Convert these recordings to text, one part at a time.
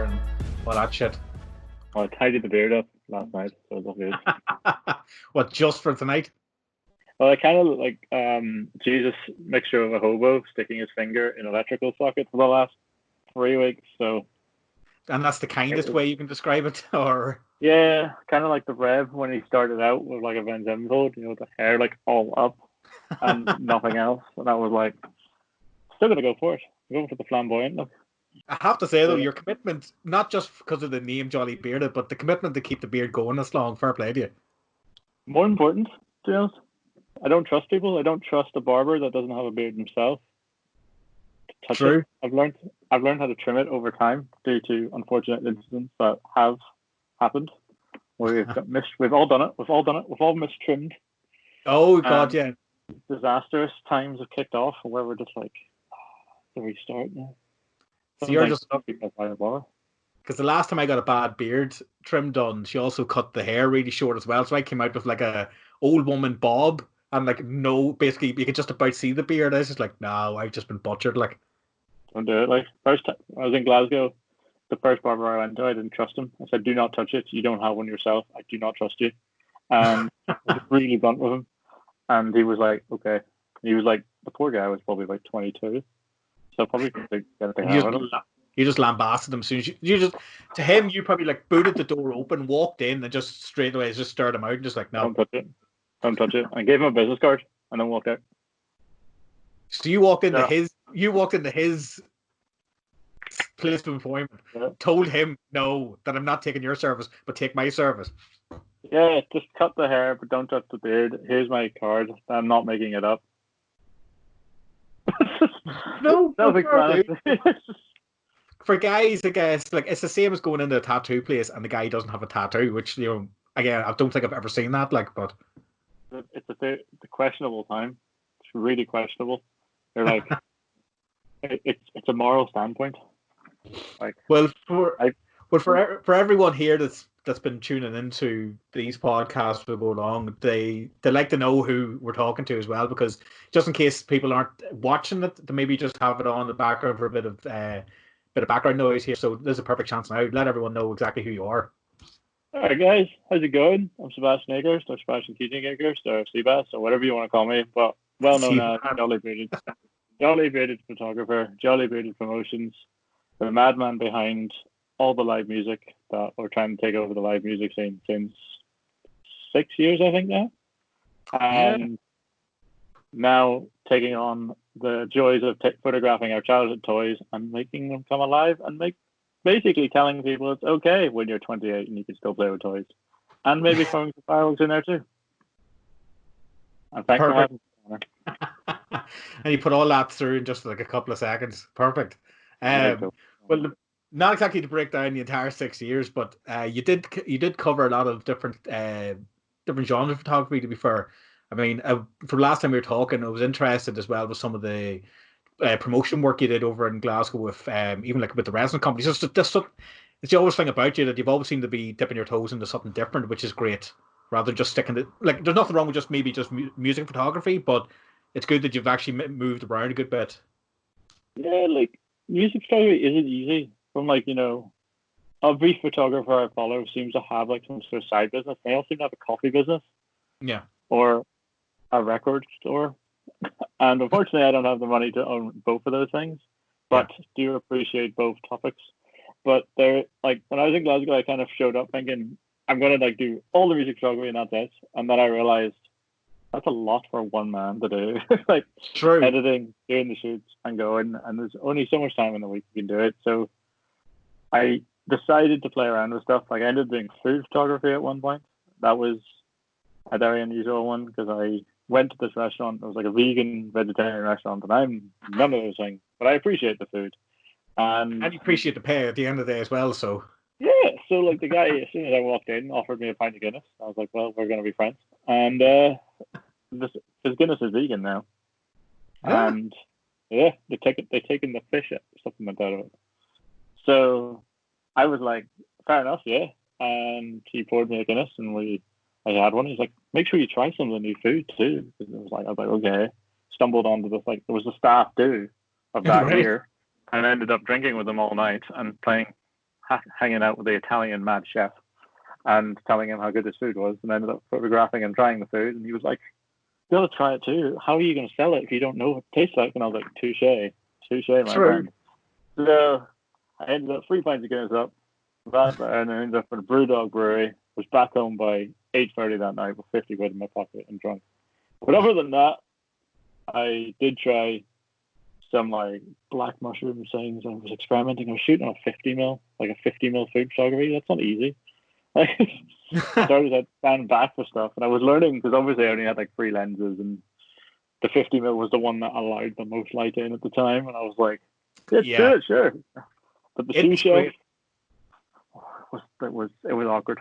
hair and all that shit. Well, I tidied the beard up last night, so it's all good. What, just for tonight? Well, I kind of like Jesus mixture of a hobo sticking his finger in electrical socket for the last 3 weeks. So, and that's the kindest way you can describe it, or yeah, kind of like the Rev when he started out with like a Van Sevenfold, the hair like all up and nothing else, and I was like, still gonna go for it. I'm going for the flamboyant look. I have to say though, your commitment, not just because of the name Jolly Bearded, but the commitment to keep the beard going this long, fair play to you. More important, to be honest. I don't trust people. I don't trust a barber that doesn't have a beard himself. Touch True. it. I've learned how to trim it over time due to unfortunate incidents that have happened. We've all done it. We've all mistrimmed. Oh God, yeah. Disastrous times have kicked off, and where we're just like, to restart now. So you're just because the last time I got a bad beard trim done, she also cut the hair really short as well. So I came out with like a old woman bob, and like basically you could just about see the beard. I was just like, no, I've just been butchered. Like, don't do it. Like first time I was in Glasgow, the first barber I went to, I didn't trust him. I said, do not touch it. You don't have one yourself. I do not trust you. And I was really blunt with him. And he was like, okay. He was like, the poor guy was probably like 22. So probably you just lambasted him as soon as you just to him. You probably like booted the door open, walked in, and just straight away just stirred him out and just like, no, don't touch it. I gave him a business card and then walked out. So you walked into his place of employment, told him no, that I'm not taking your service, but take my service. Yeah, just cut the hair, but don't touch the beard. Here's my card. I'm not making it up. No, for guys, I guess like it's the same as going into a tattoo place and the guy doesn't have a tattoo, which again I don't think I've ever seen that. Like, but it's a questionable time. It's really questionable. They're like, it's a moral standpoint. Like, for everyone here that's been tuning into these podcasts for so long, they like to know who we're talking to as well, because just in case people aren't watching it, they maybe just have it on the background for a bit of background noise here. So there's a perfect chance now. Let everyone know exactly who you are. All right, guys, how's it going? I'm Sebastian Akehurst, or Sebastian Introduced, or Sebas, or whatever you want to call me, but well known as Jolly Bearded photographer, Jolly Bearded Promotions, the madman behind all the live music that we're trying to take over the live music scene since 6 years, I think now. And now taking on the joys of photographing our childhood toys and making them come alive and basically telling people it's okay when you're 28 and you can still play with toys. And maybe throwing some fireworks in there too. And thanks for having me, Conor. And you put all that through in just like a couple of seconds. Perfect. Well, not exactly to break down the entire 6 years, but you did cover a lot of different genres of photography, to be fair. I mean, from last time we were talking, I was interested as well with some of the promotion work you did over in Glasgow with even like with the resin companies. It's the always thing about you that you've always seemed to be dipping your toes into something different, which is great, rather than just sticking to like. There's nothing wrong with just music photography, but it's good that you've actually moved around a good bit. Yeah, like music photography isn't easy. From like, every photographer I follow seems to have like some sort of side business. They all seem to have a coffee business. Yeah. Or a record store. And unfortunately I don't have the money to own both of those things. But do appreciate both topics. But they're like, when I was in Glasgow, I kind of showed up thinking I'm gonna like do all the music photography and that's it. And then I realized that's a lot for one man to do. Like True. Editing, doing the shoots and going, and there's only so much time in the week you can do it. So I decided to play around with stuff. Like I ended up doing food photography at one point. That was a very unusual one because I went to this restaurant. It was like a vegan, vegetarian restaurant, and I'm none of those things, but I appreciate the food. And you appreciate the pay at the end of the day as well. So yeah, so like the guy, as soon as I walked in, offered me a pint of Guinness. I was like, well, we're going to be friends. And his Guinness is vegan now. Yeah. And yeah, they've taken the fish supplement out of it. So I was like, fair enough, yeah. And he poured me a Guinness, and I had one. He's like, make sure you try some of the new food too. I was like, okay. Stumbled onto this, like, there was a staff do of that year, and I ended up drinking with them all night and playing hanging out with the Italian mad chef and telling him how good his food was, and ended up photographing and trying the food. And he was like, "You gotta try it too. How are you gonna sell it if you don't know what it tastes like?" And I was like, touche, my friend. So I ended up 3 pints of Guinness up, that, and I ended up in a Brewdog Brewery. Was back home by 8:30 that night with 50 quid in my pocket and drunk. But other than that, I did try some like black mushroom things. I was experimenting. I was shooting on a 50 mil, like a 50 mil food photography. That's not easy. Started at stand back for stuff, and I was learning because obviously I only had like 3 lenses, and the 50 mil was the one that allowed the most light in at the time. And I was like, "Let's do it, sure." But the sous chef was awkward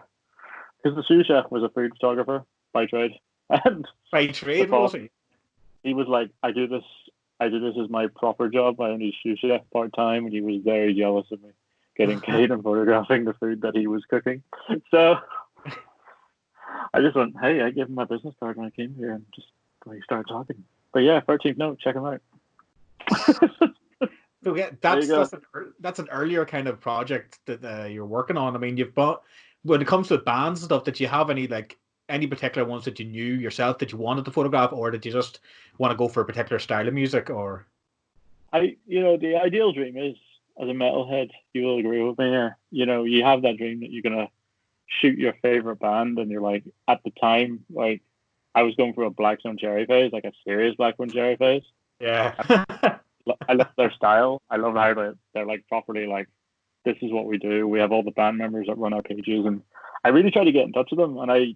because the sous chef was a food photographer by trade, and by trade was he? He was like, I do this as my proper job. I only sous chef part time, and he was very jealous of me getting paid and photographing the food that he was cooking. So I just went, hey, I gave him my business card when I came here, and just we started talking. But yeah, 13th note, check him out. So yeah, that's an earlier kind of project that you're working on. I mean, when it comes to bands and stuff, did you have any particular ones that you knew yourself that you wanted to photograph, or did you just want to go for a particular style of music? Or the ideal dream is, as a metalhead, you will agree with me here. You have that dream that you're gonna shoot your favorite band, and you're like, at the time, like I was going through a Black Stone Cherry phase, like a serious Black Stone Cherry phase. Yeah. I love their style. I love how they're like properly like, this is what we do. We have all the band members that run our pages, and I really tried to get in touch with them, and I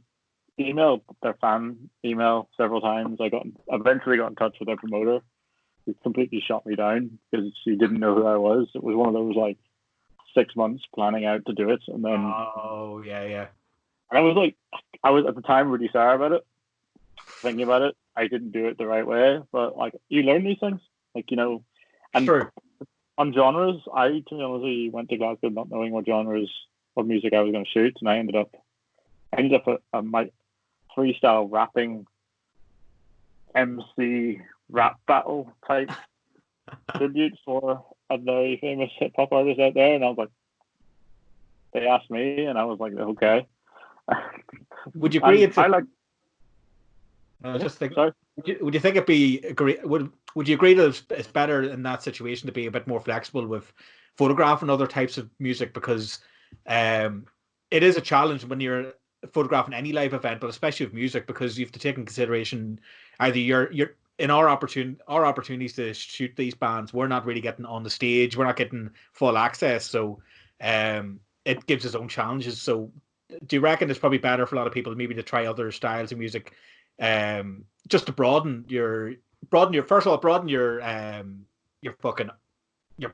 emailed their fan email several times. I eventually got in touch with their promoter, who completely shot me down because she didn't know who I was. It was one of those like 6 months planning out to do it, and then yeah. And I was at the time really sorry about it. Thinking about it, I didn't do it the right way, but like you learn these things, and True. On genres, I to be honest, went to Glasgow not knowing what music I was going to shoot, and I ended up at my freestyle rapping MC rap battle type tribute for a very famous hip hop artist out there, and I was like, they asked me, and I was like, okay. Would you agree? I was just thinking. Would you think it'd be Would you agree that it's better in that situation to be a bit more flexible with photographing other types of music, because it is a challenge when you're photographing any live event, but especially with music, because you have to take in consideration either you're in our opportunities to shoot these bands, we're not really getting on the stage, we're not getting full access, so it gives its own challenges. So do you reckon it's probably better for a lot of people maybe to try other styles of music, just to broaden your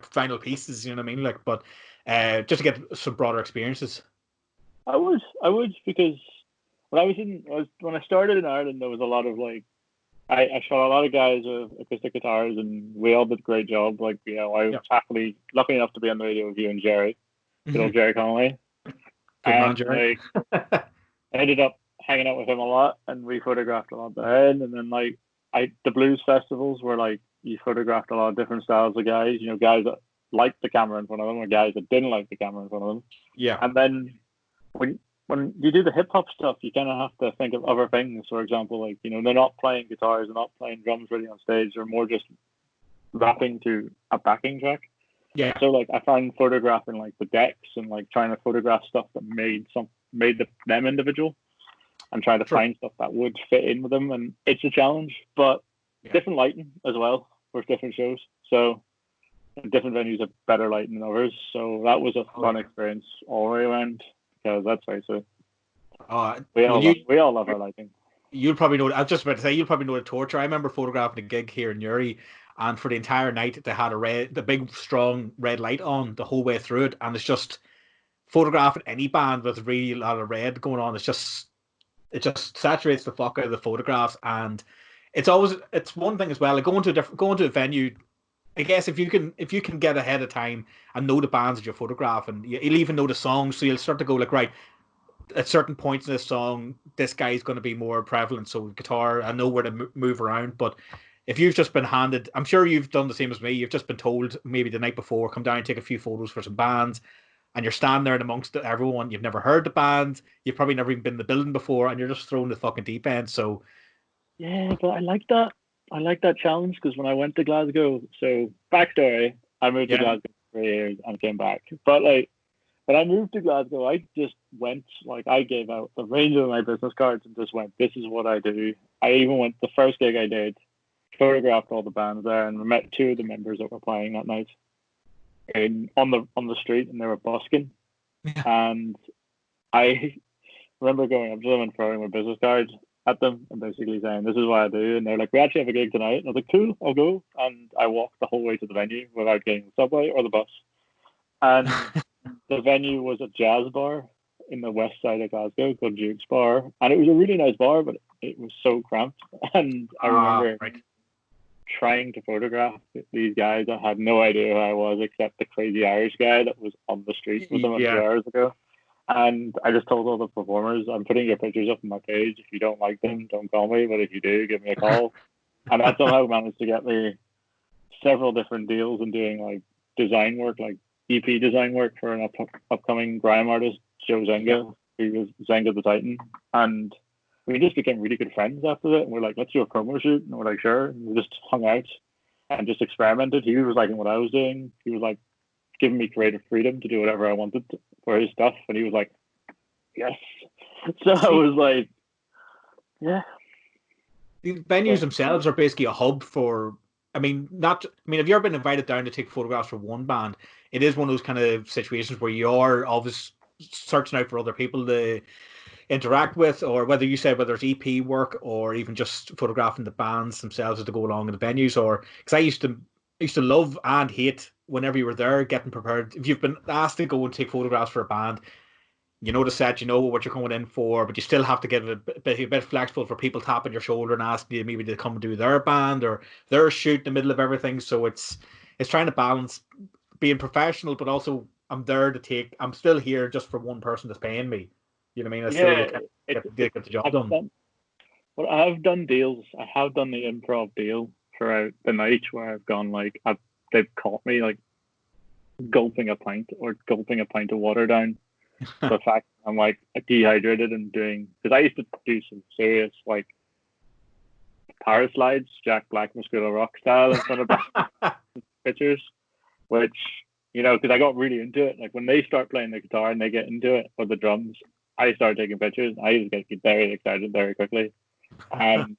final pieces, you know what I mean? Like, but just to get some broader experiences. I would because when I started in Ireland, there was a lot of like I shot a lot of guys with acoustic guitars, and we all did a great job. Like, I was lucky enough to be on the radio with you and Jerry, good old Jerry Connolly. Good man, Jerry. I ended up hanging out with him a lot, and we photographed a lot then. And then the blues festivals were like you photographed a lot of different styles of guys. Guys that liked the camera in front of them, or guys that didn't like the camera in front of them. Yeah. And then when you do the hip hop stuff, you kind of have to think of other things. For example, they're not playing guitars, they're not playing drums really on stage. They're more just rapping to a backing track. Yeah. So I find photographing the decks and trying to photograph stuff that made them individual, and trying to find stuff that would fit in with them. And it's a challenge, but different lighting as well for different shows. So different venues have better lighting than others. So that was a fun experience all the way around. Because let's face it, we all love our lighting. You'll probably know. I was just about to say, you'll probably know the torture. I remember photographing a gig here in Uri, and for the entire night they had the big strong red light on the whole way through it, and it's just photographing any band with really a lot of red going on. It just saturates the fuck out of the photographs, and it's one thing as well. Like going to a venue. I guess if you can get ahead of time and know the bands that you're photographing, you'll even know the songs, so you'll start to go right, at certain points in this song, this guy's going to be more prevalent, so guitar, I know where to move around. But if you've just been handed, I'm sure you've done the same as me, you've just been told maybe the night before, come down and take a few photos for some bands, and you're standing there amongst everyone. You've never heard the band. You've probably never even been in the building before, and you're just thrown the fucking deep end. So yeah, but I like that. I like that challenge because when I went to Glasgow, so backstory, I moved to Glasgow for 3 years and came back. But like when I moved to Glasgow, I just went, like I gave out the range of my business cards and just went, this is what I do. I even went the first gig I did, photographed all the bands there, and we met two of the members that were playing that night on the street, and they were busking. Yeah. And I remember going up to them and throwing my business cards at them and basically saying, this is what I do. And they're like, we actually have a gig tonight. And I was like, cool, I'll go. And I walked the whole way to the venue without getting the subway or the bus. And the venue was a jazz bar in the west side of Glasgow called Duke's Bar. And it was a really nice bar, but it was so cramped. And I remember trying to photograph these guys. I had no idea who I was except the crazy Irish guy that was on the street with them a few hours ago. And I just told all the performers, I'm putting your pictures up on my page. If you don't like them, don't call me. But if you do, give me a call. And that somehow managed to get me several different deals and doing like design work, like EP design work for an upcoming grime artist, Joe Zenga, who was Zenga the Titan. And we just became really good friends after that. And we're like, let's do a promo shoot. And we're like, sure. And we just hung out and just experimented. He was liking what I was doing. He was like giving me creative freedom to do whatever I wanted for his stuff. And he was like, yes. So I was like, yeah. The venues themselves are basically a hub for, have you ever been invited down to take photographs for one band? It is one of those kind of situations where you are always searching out for other people to interact with, or whether it's EP work or even just photographing the bands themselves as they go along in the venues. Or because I used to love and hate whenever you were there getting prepared. If you've been asked to go and take photographs for a band, you know the set, you know what you're coming in for, but you still have to get a bit flexible for people tapping your shoulder and asking you maybe to come and do their band or their shoot in the middle of everything. So it's trying to balance being professional, but also I'm still here just for one person that's paying me. You know what I mean? I still get the job done. Well, I have done deals. I have done the improv deal throughout the night where I've gone like they've caught me like gulping a pint of water down. The fact I'm like dehydrated and doing, because I used to do some serious like paraslides, Jack Black Muscular Rock style in front of pictures, which, you know, because I got really into it. Like when they start playing the guitar and they get into it, or the drums, I started taking pictures. I used to get very excited very quickly. And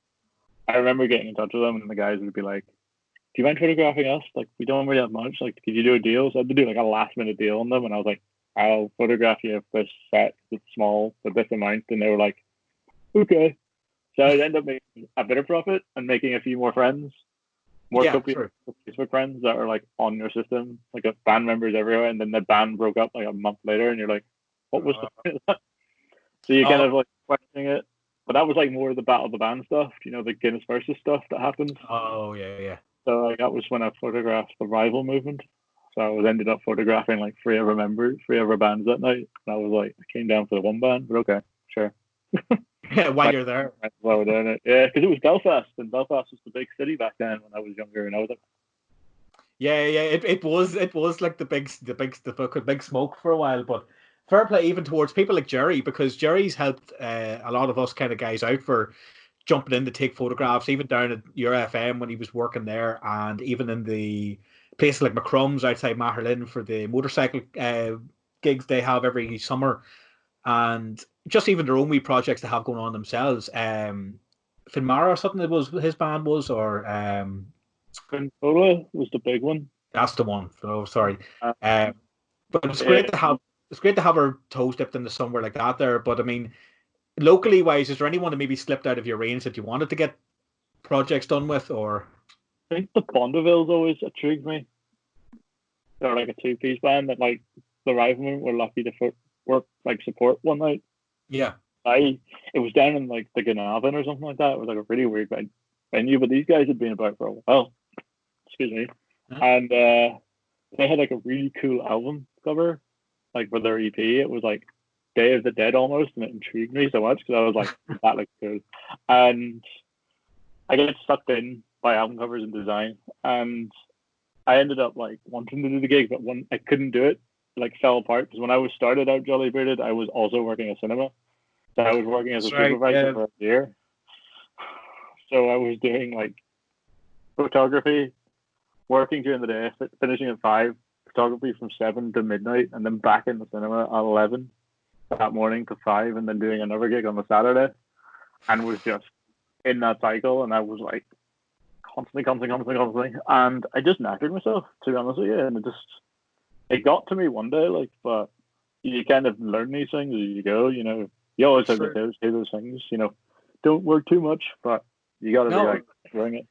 I remember getting in touch with them and the guys would be like, do you mind photographing us? Like, we don't really have much. Like, could you do a deal? So I had to do like a last minute deal on them. And I was like, I'll photograph you if this set is small for this amount. And they were like, okay. So I ended up making a bit of profit and making a few more friends, Facebook friends that are like on your system, like a band members everywhere. And then the band broke up like a month later, and you're like, what was that? So you kind of like questioning it. But that was like more of the Battle of the Band stuff, you know, the Guinness versus stuff that happens. Oh yeah. So like that was when I photographed the rival movement. So I ended up photographing like three of our bands that night. And I was like, I came down for the one band, but okay, sure. Yeah, while you're there. While we're doing it. Yeah, because it was Belfast, and Belfast was the big city back then when I was younger, and I was like, yeah. It was like the big smoke for a while, but fair play even towards people like Jerry, because Jerry's helped a lot of us kind of guys out for jumping in to take photographs, even down at your FM when he was working there, and even in the places like McCrum's outside Maherlin for the motorcycle gigs they have every summer, and just even their own wee projects they have going on themselves. Finmara or something, it was his band was, or Finfola was the big one. That's the one. Oh, sorry. But it's great to have her toes dipped into somewhere like that there. But I mean, locally wise, is there anyone that maybe slipped out of your range that you wanted to get projects done with, or? I think the Bondavilles always intrigued me. They're like a two-piece band that like the Rivalmen were lucky to support one night. Yeah. It was down in like the Glenavon or something like that. It was like a really weird venue, but these guys had been about for a while. Excuse me. And they had like a really cool album cover, like for their EP. It was like Day of the Dead almost, and it intrigued me so much because I was like, that looks cool. And I get sucked in by album covers and design, and I ended up like wanting to do the gig, but I couldn't do it like fell apart because when I was started out Jolly Bearded, I was also working at cinema. So I was working as a supervisor for a year. So I was doing like photography, working during the day, finishing at 5, photography from 7 to midnight, and then back in the cinema at 11 that morning to 5, and then doing another gig on the Saturday, and was just in that cycle. And I was like constantly, and I just knackered myself, to be honest with you. And it got to me one day, like, but you kind of learn these things as you go. You know, you always have to say those things. You know, don't work too much, but you got to be like, bring it.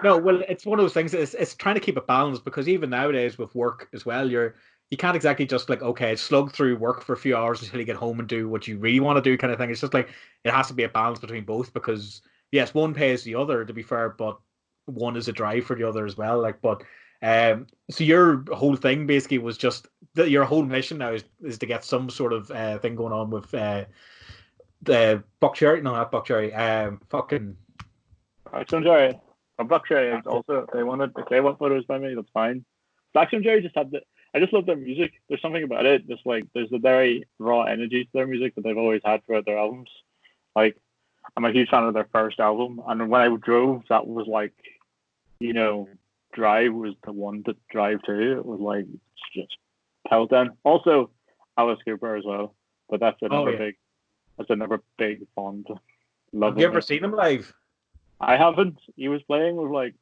No, well, it's one of those things. It's trying to keep it balanced, because even nowadays with work as well, you can't exactly just like, okay, slug through work for a few hours until you get home and do what you really want to do, kind of thing. It's just like it has to be a balance between both, because yes, one pays the other, to be fair, but one is a drive for the other as well. Like, but so your whole thing basically was just that your whole mission now is to get some sort of thing going on with the Buckcherry. No, not Buckcherry. Fucking. Blackstone From Buckcherry also, if they want photos by me, that's fine. Blackstone Jerry just had I just love their music. There's something about it. Just like there's a very raw energy to their music that they've always had throughout their albums. Like, I'm a huge fan of their first album, and when I drove, that was like, you know, Drive was the one to drive to. It was like just Pelton. Also, Alice Cooper as well, but that's another big fond. Have you ever seen him live? I haven't. He was playing with like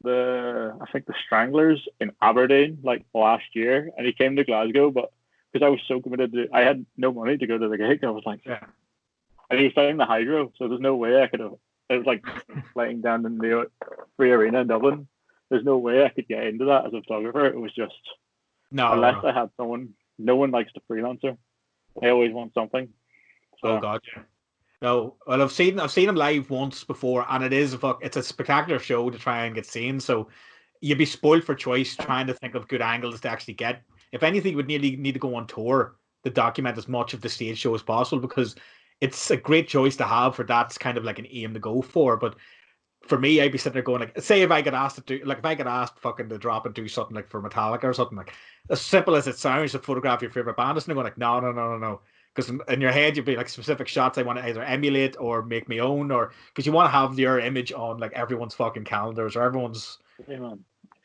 I think the Stranglers in Aberdeen like last year, and he came to Glasgow, but because I was so committed I had no money to go to the gig. I was like, yeah. And he was playing the Hydro, so there's no way I could have. It was like playing down in the Free Arena in Dublin. There's no way I could get into that as a photographer. It was just unless I had someone. No one likes the freelancer. They always want something. So. Oh God, yeah. No, well, I've seen him live once before, and it's a spectacular show to try and get seen. So you'd be spoiled for choice trying to think of good angles to actually get. If anything, you would nearly need to go on tour to document as much of the stage show as possible, because it's a great choice to have for that's kind of like an aim to go for. But for me, I'd be sitting there going like, say if I get asked to do, like if I get asked fucking to drop and do something like for Metallica or something, like as simple as it sounds, to photograph your favorite band, and going like, no. Because in your head you'd be like specific shots I want to either emulate or make my own, or because you want to have your image on like everyone's fucking calendars or everyone's, you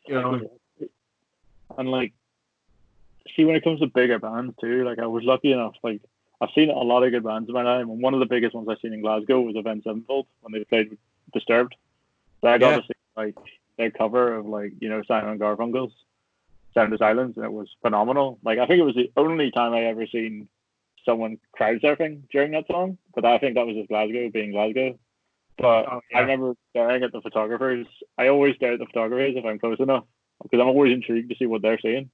know. And like, see, when it comes to bigger bands too, like I was lucky enough, like I've seen a lot of good bands in my time, and one of the biggest ones I've seen in Glasgow was Avenged Sevenfold when they played with Disturbed. So I got to see like their cover of like, you know, Simon Garfunkel's Sound of Silence, and it was phenomenal. Like I think it was the only time I ever seen someone crowd surfing during that song, but I think that was just Glasgow being Glasgow. But I remember staring at the photographers. I always stare at the photographers if I'm close enough, because I'm always intrigued to see what they're seeing.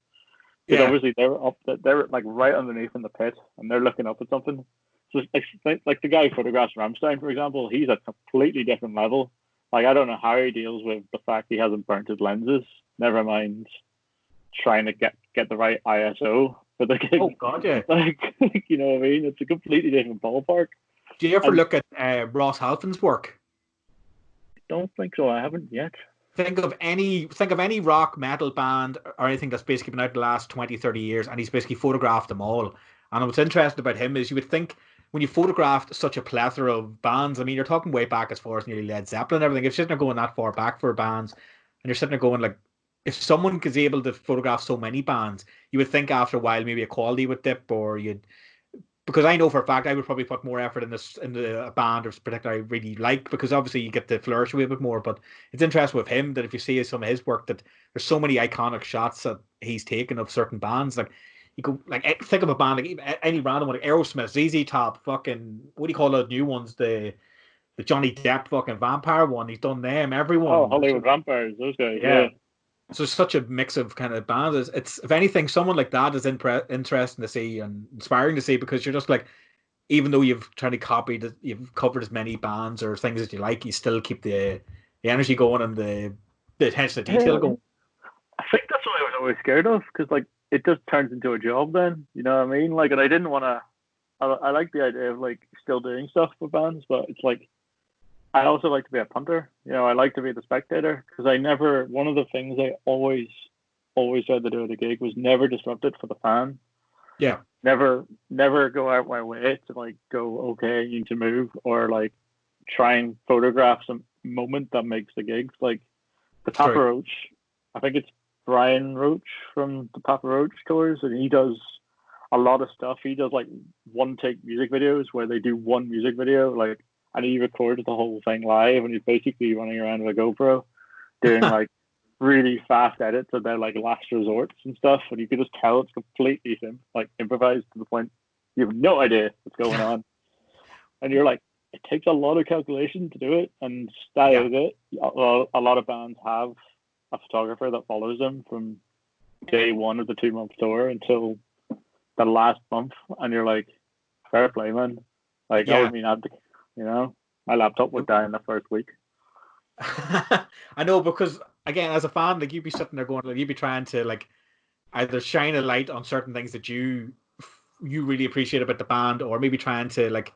Because obviously they're like right underneath in the pit, and they're looking up at something. So like the guy who photographs Rammstein, for example, he's at a completely different level. Like I don't know how he deals with the fact he hasn't burnt his lenses. Never mind trying to get the right ISO for the gig. Oh God, yeah. Like you know what I mean? It's a completely different ballpark. Do you ever look at Ross Halfin's work? I don't think so. I haven't yet. Think of any rock metal band or anything that's basically been out the last 20, 30 years, and he's basically photographed them all. And what's interesting about him is you would think when you photographed such a plethora of bands, I mean, you're talking way back as far as nearly Led Zeppelin and everything. If you're sitting there going that far back for bands, and you're sitting there going like, if someone is able to photograph so many bands, you would think after a while maybe a quality would dip, or because I know for a fact I would probably put more effort in a band or particular I really like, because obviously you get to flourish a bit more. But it's interesting with him that if you see some of his work, that there's so many iconic shots that he's taken of certain bands. Like you go like think of a band like any random one, like Aerosmith, ZZ Top, fucking what do you call the new ones, the Johnny Depp fucking vampire one. He's done them. Everyone. Oh, Hollywood Vampires, those guys. Yeah. So it's such a mix of kind of bands. It's if anything, someone like that is interesting to see and inspiring to see, because you're just like, even though you've tried to copy that, you've covered as many bands or things that you like, you still keep the energy going and the attention to detail going. I think that's what I was always scared of, because like it just turns into a job then. You know what I mean? Like, and I didn't want to. I like the idea of like still doing stuff for bands, but it's like I also like to be a punter. You know, I like to be the spectator, because one of the things I always always tried to do at a gig was never disrupt it for the fan. Yeah. Never go out my way to like go, okay, you need to move, or like try and photograph some moment that makes the gigs. Like the Papa Roach, I think it's Brian Roach from the Papa Roach tours, and he does a lot of stuff. He does like one take music videos where they do one music video, like, and he records the whole thing live, and he's basically running around with a GoPro doing like really fast edits of their like last resorts and stuff, and you can just tell it's completely like improvised to the point you have no idea what's going on. And you're like, it takes a lot of calculation to do it, and that is it. A lot of bands have a photographer that follows them from day one of the 2-month tour until the last month, and you're like, fair play, man. Like, I would mean, my laptop would die in the first week. I know, because again, as a fan, like, you'd be sitting there going, like, you'd be trying to like either shine a light on certain things that you really appreciate about the band, or maybe trying to like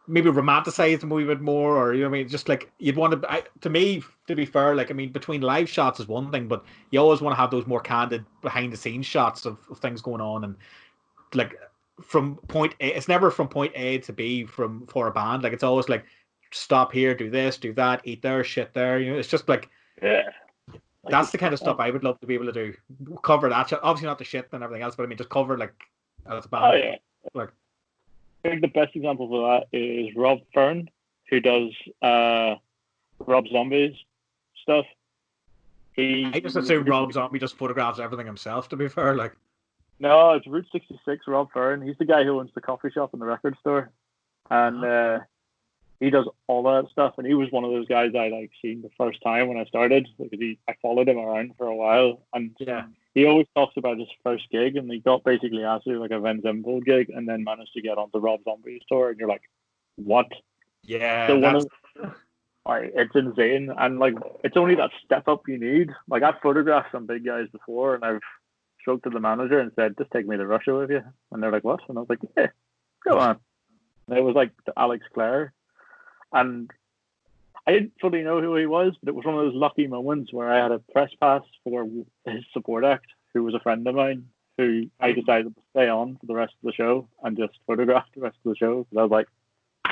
maybe romanticize them a wee bit more, or you know what I mean, just like you'd want to. To me, to be fair, like, I mean, between live shots is one thing, but you always want to have those more candid behind the scenes shots of things going on, and like from point A, it's never from point A to B for a band. Like, it's always like, stop here, do this, do that, eat there, shit there. You know, it's just like, that's the kind of stuff I would love to be able to do. Cover that shit. Obviously not the shit and everything else, but I mean, just cover like as a band. Oh yeah. Like, I think the best example for that is Rob Fern, who does Rob Zombie's stuff. I just assume Rob Zombie just photographs everything himself, to be fair. Like, no, it's Route 66, Rob Fern. He's the guy who owns the coffee shop and the record store. And he does all that stuff. And he was one of those guys I like seen the first time when I started, because I followed him around for a while. And he always talks about his first gig, and he got basically asked to do like a Van Zempold gig, and then managed to get onto Rob Zombie's tour. And you're like, what? Yeah, so it's insane. And like, it's only that step up you need. Like, I've photographed some big guys before, and I've spoke to the manager and said, just take me to Russia with you. And they're like, what? And I was like, yeah, go on. And it was like Alex Clare. And I didn't fully know who he was, but it was one of those lucky moments where I had a press pass for his support act, who was a friend of mine, who I decided to stay on for the rest of the show and just photograph the rest of the show. Because I was like,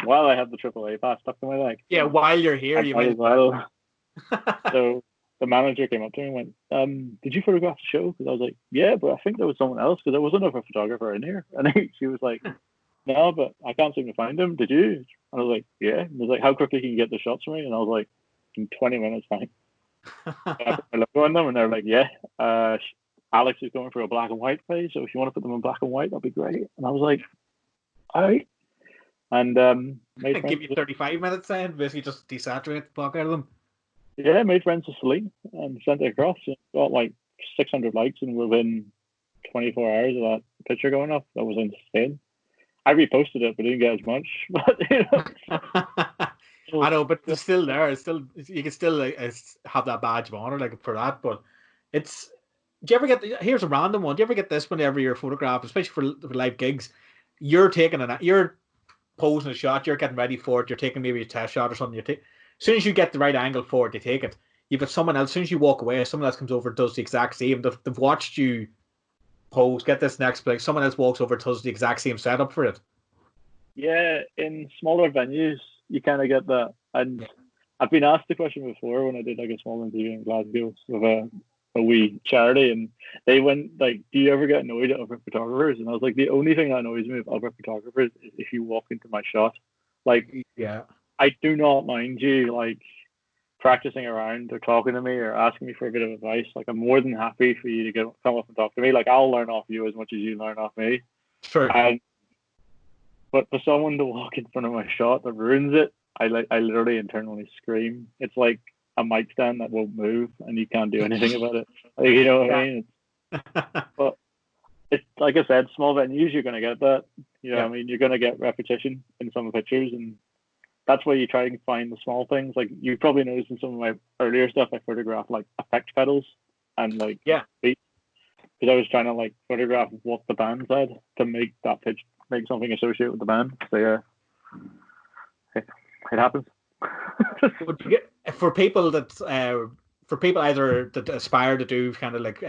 well, I have the AAA pass stuck to my leg. Yeah, while you're here, you might as well. So the manager came up to me and went, did you photograph the show? Because I was like, yeah, but I think there was someone else, because there was another photographer in here. And she was like, no, but I can't seem to find him. Did you? And I was like, yeah. And I was like, how quickly can you get the shots for me? And I was like, in 20 minutes, fine. I put my logo on them, and they're like, yeah, Alex is going for a black and white phase, so if you want to put them in black and white, that'd be great. And I was like, all right. And give you 35 minutes then, basically just desaturate the fuck out of them. Yeah, made friends with Celine and sent it across. And got like 600 likes, and within 24 hours of that picture going up, that was insane. I reposted it, but didn't get as much. But you know, I know, but it's still there. It's still, you can still have that badge of honor like for that. But it's, do you ever get? Here's a random one. Do you ever get this whenever you're photographed, especially for live gigs? You're posing a shot. You're getting ready for it. You're taking maybe a test shot or something. As soon as you get the right angle for it, they take it. You've got someone else. As soon as you walk away, someone else comes over and does the exact same. They've watched you pose, get this next place. Someone else walks over and does the exact same setup for it. Yeah, in smaller venues, you kind of get that. And I've been asked the question before when I did like a small interview in Glasgow with a wee charity, and they went like, do you ever get annoyed at other photographers? And I was like, the only thing that annoys me with other photographers is if you walk into my shot. Like, I do not mind you like practicing around or talking to me or asking me for a bit of advice. Like, I'm more than happy for you to come up and talk to me. Like, I'll learn off you as much as you learn off me. Sure. But for someone to walk in front of my shot that ruins it, I literally internally scream. It's like a mic stand that won't move, and you can't do anything about it. Like, you know what I mean? But it's like I said, small venues, you're going to get that. You know what I mean? You're going to get repetition in some pictures, and that's where you try and find the small things. Like, you probably noticed in some of my earlier stuff, I photographed like effect pedals and like beats, because I was trying to like photograph what the band said to make that pitch, make something associated with the band. So yeah, it happens. For people that for people either that aspire to do kind of like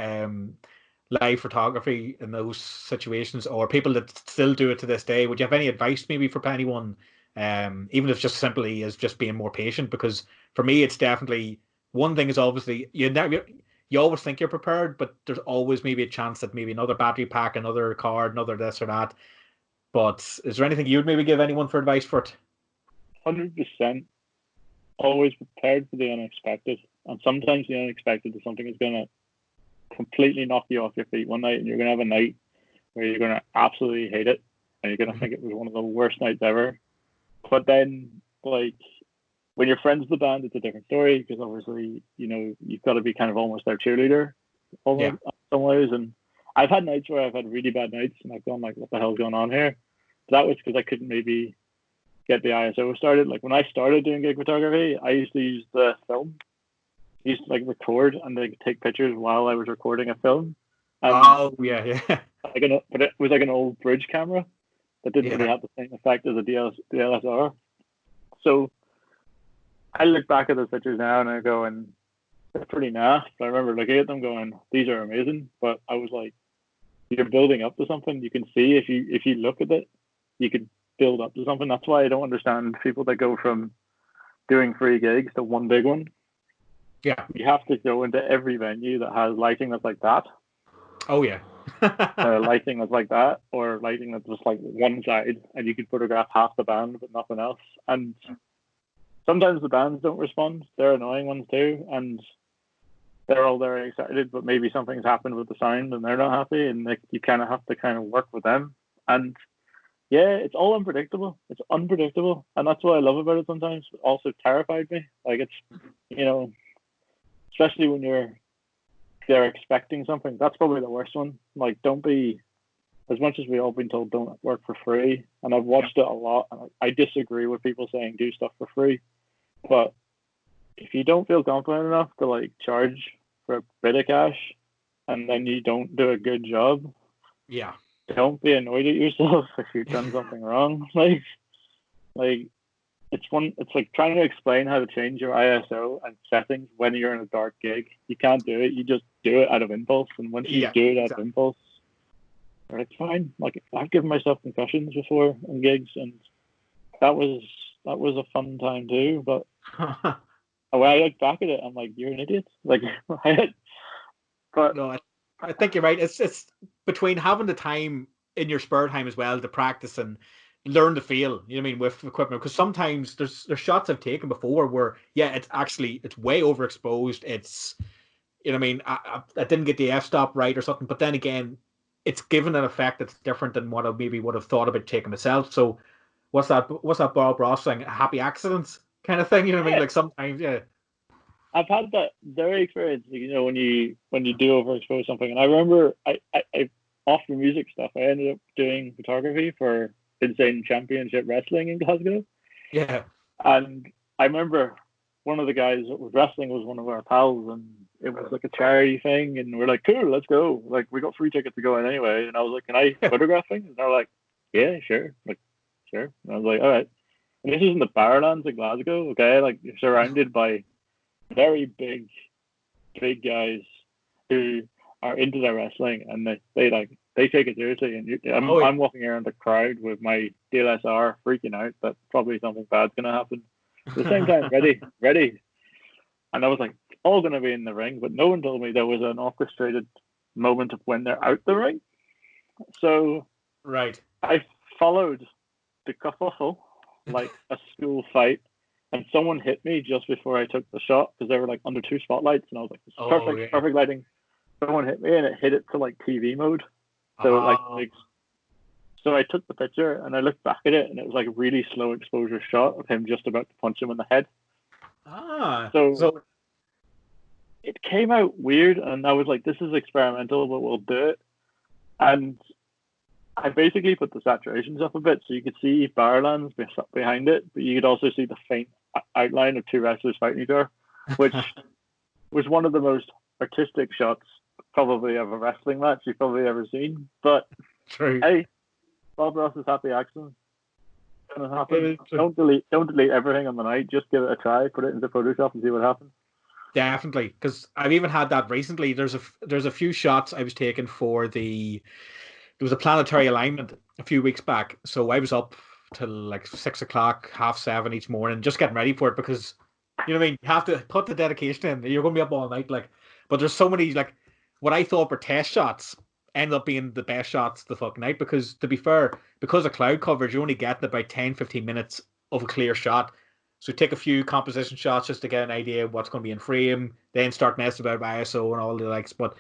live photography in those situations, or people that still do it to this day, would you have any advice maybe for anyone, even if just simply as just being more patient? Because for me, it's definitely one thing is obviously you always think you're prepared, but there's always maybe a chance that maybe another battery pack, another card, another this or that. But is there anything you'd maybe give anyone for advice for it? 100%. Always prepared for the unexpected, and sometimes the unexpected is something that's going to completely knock you off your feet one night, and you're going to have a night where you're going to absolutely hate it, and you're going to think it was one of the worst nights ever. But then, like, when you're friends with the band, it's a different story, because obviously, you know, you've got to be kind of almost their cheerleader, almost in some ways. And I've had nights where I've had really bad nights, and I've gone like, "What the hell's going on here?" But that was because I couldn't maybe get the ISO started. Like when I started doing gig photography, I used to use the film. I used to like record and like take pictures while I was recording a film. Oh yeah. But it was like an old bridge camera that didn't really have the same effect as a DSLR. So I look back at those pictures now and I go, and they're pretty naff. I remember looking at them going, "These are amazing." But I was like, you're building up to something. You can see if you look at it, you could build up to something. That's why I don't understand people that go from doing free gigs to one big one. Yeah. You have to go into every venue that has lighting that's like that. Oh yeah. Lighting that's like that, or lighting that's just like one side, and you could photograph half the band but nothing else. And sometimes the bands don't respond. They're annoying ones too, and they're all very excited, but maybe something's happened with the sound and they're not happy, and like you kind of have to kind of work with them. And yeah, it's all unpredictable. It's unpredictable, and that's what I love about it sometimes. It also terrified me. Like it's, you know, especially when they're expecting something. That's probably the worst one. Like, don't be, as much as we've all been told don't work for free, and I've watched it a lot, and I disagree with people saying do stuff for free. But if you don't feel confident enough to like charge for a bit of cash, and then you don't do a good job, don't be annoyed at yourself if you've done something wrong. Like it's like trying to explain how to change your ISO and settings when you're in a dark gig. You can't do it. You just do it out of impulse, and once you do it out of impulse, it's fine. Like I've given myself concussions before on gigs, and that was a fun time too. But when I look back at it, I'm like, you're an idiot. Like, but no, I think you're right. It's between having the time in your spare time as well to practice and learn the feel, you know what I mean, with equipment. Because sometimes there's shots I've taken before where it's way overexposed. It's, you know what I mean, I didn't get the f-stop right or something. But then again, it's given an effect that's different than what I maybe would have thought about taking myself. So what's that Bob Ross saying? Happy accidents kind of thing, you know what I mean? Like sometimes, I've had that very experience, you know, when you do overexpose something. And I remember I off the music stuff, I ended up doing photography for Insane Championship Wrestling in Glasgow. Yeah. And I remember one of the guys that was wrestling was one of our pals, and it was like a charity thing, and we're like, cool, let's go. Like we got free tickets to go in anyway. And I was like, can I photograph things? And they're like, yeah, sure. Like, sure. And I was like, all right. And this is in the Barrowlands in Glasgow, okay? Like you're surrounded by very big guys who are into their wrestling, and they take it seriously. And I'm walking around the crowd with my DSLR, freaking out that probably something bad's gonna happen. At the same time, ready. And I was like, all gonna be in the ring, but no one told me there was an orchestrated moment of when they're out the ring. So I followed the kerfuffle like a school fight. And someone hit me just before I took the shot because they were like under two spotlights, and I was like, perfect lighting. Someone hit me, and it hit it to like TV mode. So so I took the picture and I looked back at it, and it was like a really slow exposure shot of him just about to punch him in the head. So it came out weird, and I was like, this is experimental, but we'll do it. And I basically put the saturations up a bit so you could see Barrowlands behind it, but you could also see the faint outline of two wrestlers fighting each other, which was one of the most artistic shots probably of a wrestling match you've probably ever seen. But hey, Bob Ross's happy accident. Gonna happen. Don't delete everything on the night. Just give it a try. Put it into Photoshop and see what happens. definitely, because I've even had that recently. There's a few shots I was taking for there was a planetary alignment a few weeks back, so I was up till like 6 o'clock, 7:30 each morning, just getting ready for it because you know what I mean. You have to put the dedication in. You're going to be up all night, like. But there's so many like what I thought were test shots end up being the best shots the fucking night because to be fair, because of cloud coverage, you're only getting about 10-15 minutes of a clear shot. So take a few composition shots just to get an idea of what's going to be in frame, then start messing about with ISO and all the likes. But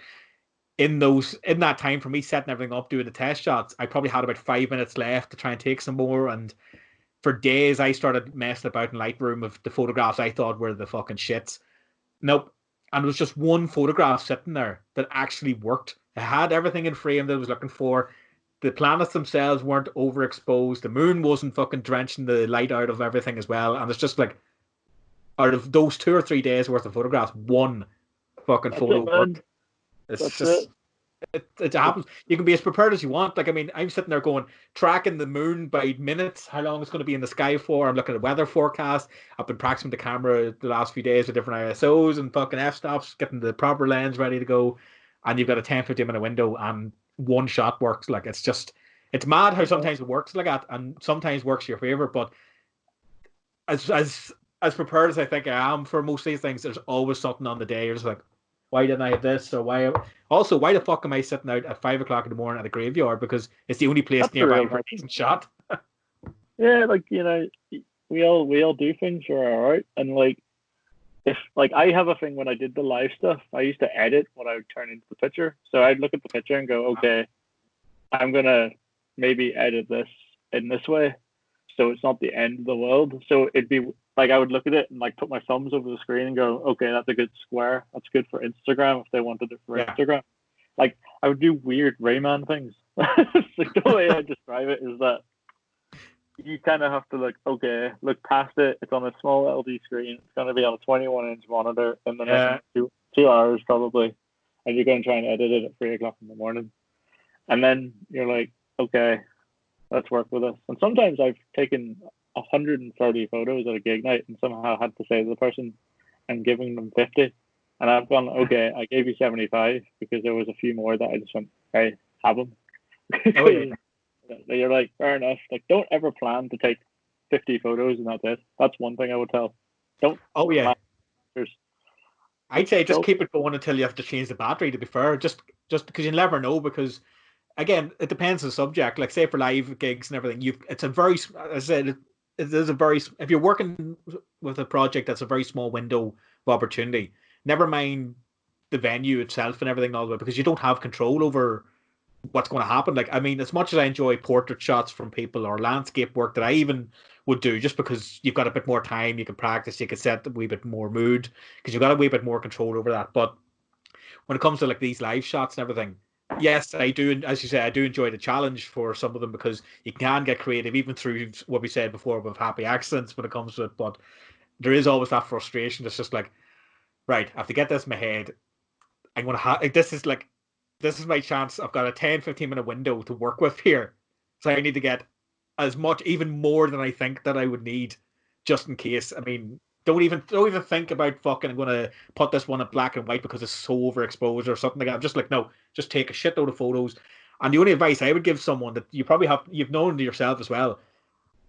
in that time for me setting everything up, doing the test shots, I probably had about 5 minutes left to try and take some more. And for days I started messing about in Lightroom of the photographs I thought were the fucking shits. Nope. And it was just one photograph sitting there that actually worked. It had everything in frame that I was looking for. The planets themselves weren't overexposed. The moon wasn't fucking drenching the light out of everything as well. And it's just like, out of those 2 or 3 days worth of photographs, one fucking photo worked. It's just, it happens. You can be as prepared as you want. Like, I mean, I'm sitting there going, tracking the moon by minutes, how long it's going to be in the sky for. I'm looking at weather forecast. I've been practicing the camera the last few days with different ISOs and fucking f-stops, getting the proper lens ready to go. And you've got a 10-15 minute window and one shot works. Like, it's mad how sometimes it works like that and sometimes works your favor. But as prepared as I think I am for most of these things, there's always something on the day. You're just like, why didn't I have this? Or why the fuck am I sitting out at 5 o'clock in the morning at a graveyard because it's the only place nearby for a decent shot? Yeah, like, you know, we all do things for our art, and like if like I have a thing when I did the live stuff, I used to edit what I would turn into the picture. So I'd look at the picture and go, okay, I'm gonna maybe edit this in this way, so it's not the end of the world. So it'd be like I would look at it and like put my thumbs over the screen and go, okay, that's a good square. That's good for Instagram if they wanted it for Instagram. Like I would do weird Rayman things. Like the way I describe it is that you kind of have to like, okay, look past it. It's on a small LD screen. It's going to be on a 21-inch monitor in the next 2 hours probably, and you're going to try and edit it at 3 o'clock in the morning. And then you're like, okay, let's work with this. And sometimes I've taken 130 photos at a gig night and somehow had to say to the person, I'm giving them 50. And I've gone, okay, I gave you 75 because there was a few more that I just went, hey, have them. Oh, yeah. You're like, fair enough. Like, don't ever plan to take 50 photos and that's it. That's one thing I would tell. Don't. Oh, yeah. I'd say just keep it going until you have to change the battery, to be fair. Just because you never know, because again, it depends on the subject. Like, say for live gigs and everything, it's a very, as I said, it is a very, if you're working with a project that's a very small window of opportunity, never mind the venue itself and everything all the way, because you don't have control over what's going to happen. Like, I mean, as much as I enjoy portrait shots from people or landscape work that I even would do, just because you've got a bit more time, you can practice, you can set a wee bit more mood, because you've got a wee bit more control over that. But when it comes to like these live shots and everything, yes, I do. As you say, I do enjoy the challenge for some of them because you can get creative, even through what we said before with happy accidents when it comes to it. But there is always that frustration. It's just like, right, I have to get this in my head. I'm going to have, like, this is my chance. I've got a 10-15 minute window to work with here. So I need to get as much, even more than I think that I would need just in case. I mean, don't even think about fucking I'm going to put this one in black and white because it's so overexposed or something like that. I'm just like, no, just take a shitload of photos. And the only advice I would give someone that you've known to yourself as well,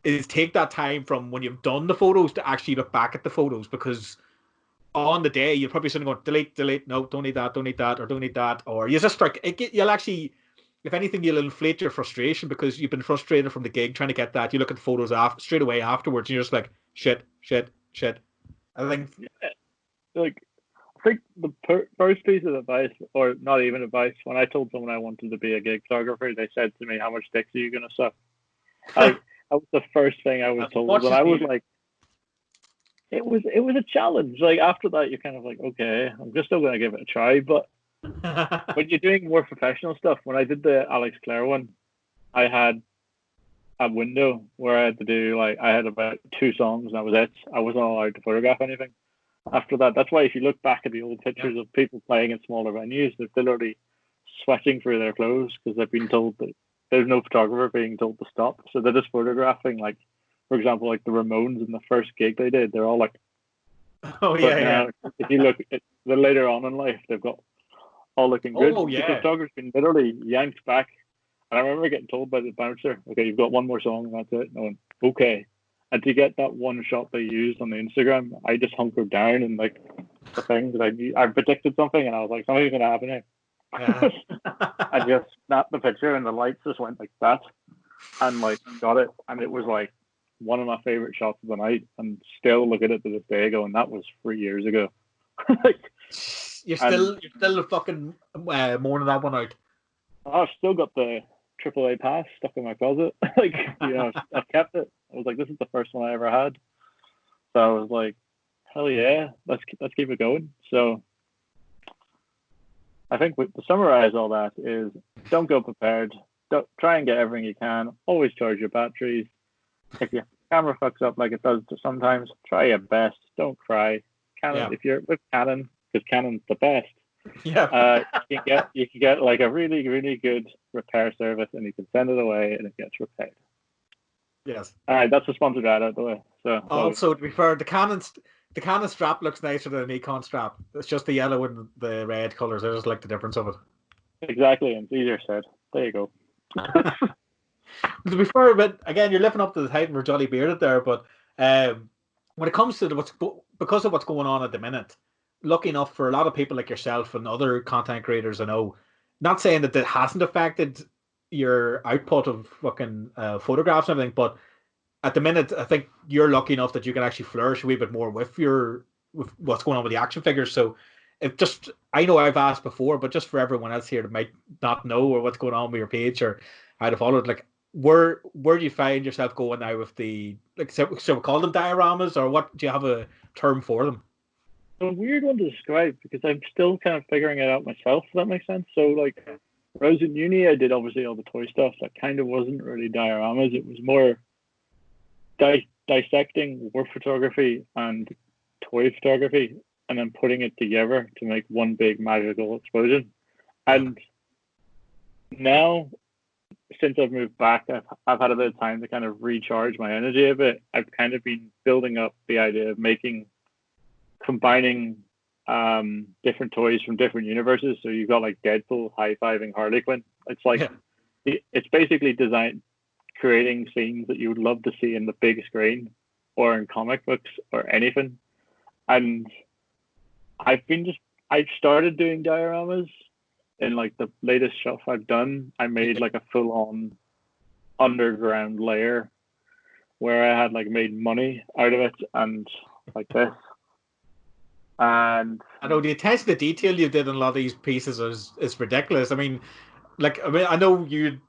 is take that time from when you've done the photos to actually look back at the photos, because on the day you're probably sitting going delete, no, don't need that, or don't need that, or you just like you'll actually, if anything, you'll inflate your frustration because you've been frustrated from the gig trying to get that. You look at the photos straight away afterwards and you're just like shit. I think like I think the first piece of advice, or not even advice, when I told someone I wanted to be a gig photographer, they said to me, how much dicks are you going to suck? That was the first thing I was told, and I was like, it was a challenge. Like after that, you're kind of like, okay, I'm just still going to give it a try. But when you're doing more professional stuff, when I did the Alex Clare one, I had a window where I had to do I had about 2 songs and that was it. I wasn't allowed to photograph anything after that. That's why if you look back at the old pictures of people playing in smaller venues, they're literally sweating through their clothes because they've been told that there's no photographer being told to stop. So they're just photographing, like, for example, like the Ramones in the first gig they did, they're all like Oh But yeah, now, if you look at the later on in life, they've got all looking good. Oh The yeah. photographer's been literally yanked back. And I remember getting told by the bouncer, okay, you've got one more song, and that's it. And I went, okay. And to get that one shot they used on the Instagram, I just hunkered down and like the thing that I predicted something, and I was like, something's gonna happen here. Yeah. I just snapped the picture, and the lights just went like that, and like got it, and it was like one of my favorite shots of the night, and still look at it to this day, going, that was 3 years ago. Like, you're still fucking mourning that one out. I've still got the AAA pass stuck in my closet. Like, you know, I've kept it. I was like, this is the first one I ever had. So I was like, hell yeah, let's keep it going. So I think to summarize all that is, don't go prepared. Don't try and get everything you can. Always charge your batteries. If your camera fucks up like it does sometimes, try your best. Don't cry. Canon, if you're with Canon, because Canon's the best. Yeah. You can get like a really, really good repair service, and you can send it away, and it gets repaired. Yes. All right, that's the sponsored ad out of the way. So also, to be fair, the Canon strap looks nicer than the Nikon strap. It's just the yellow and the red colors. I just like the difference of it. Exactly, and it's easier said. There you go. To be fair, but again, you're living up to the title for Jolly Bearded there. But when it comes to because of what's going on at the minute, lucky enough for a lot of people like yourself and other content creators I know, not saying that hasn't affected your output of fucking photographs and everything, but at the minute, I think you're lucky enough that you can actually flourish a wee bit more with what's going on with the action figures. So, I know I've asked before, but just for everyone else here that might not know or what's going on with your page or how to follow it, like where do you find yourself going now with the shall we call them dioramas, or what do you have a term for them? A weird one to describe because I'm still kind of figuring it out myself. If that makes sense. So like, when I was in uni, I did obviously all the toy stuff. That kind of wasn't really dioramas. It was more dissecting war photography and toy photography, and then putting it together to make one big magical explosion. And now, since I've moved back, I've had a bit of time to kind of recharge my energy a bit. I've kind of been building up the idea of combining different toys from different universes. So you've got like Deadpool high-fiving Harley Quinn. It's like, it's basically creating scenes that you would love to see in the big screen or in comic books or anything. And I started doing dioramas. In like the latest stuff I've done, I made like a full-on underground layer where I had like made money out of it and like this. And I know the attention to detail you did in a lot of these pieces is ridiculous. I mean, I know you.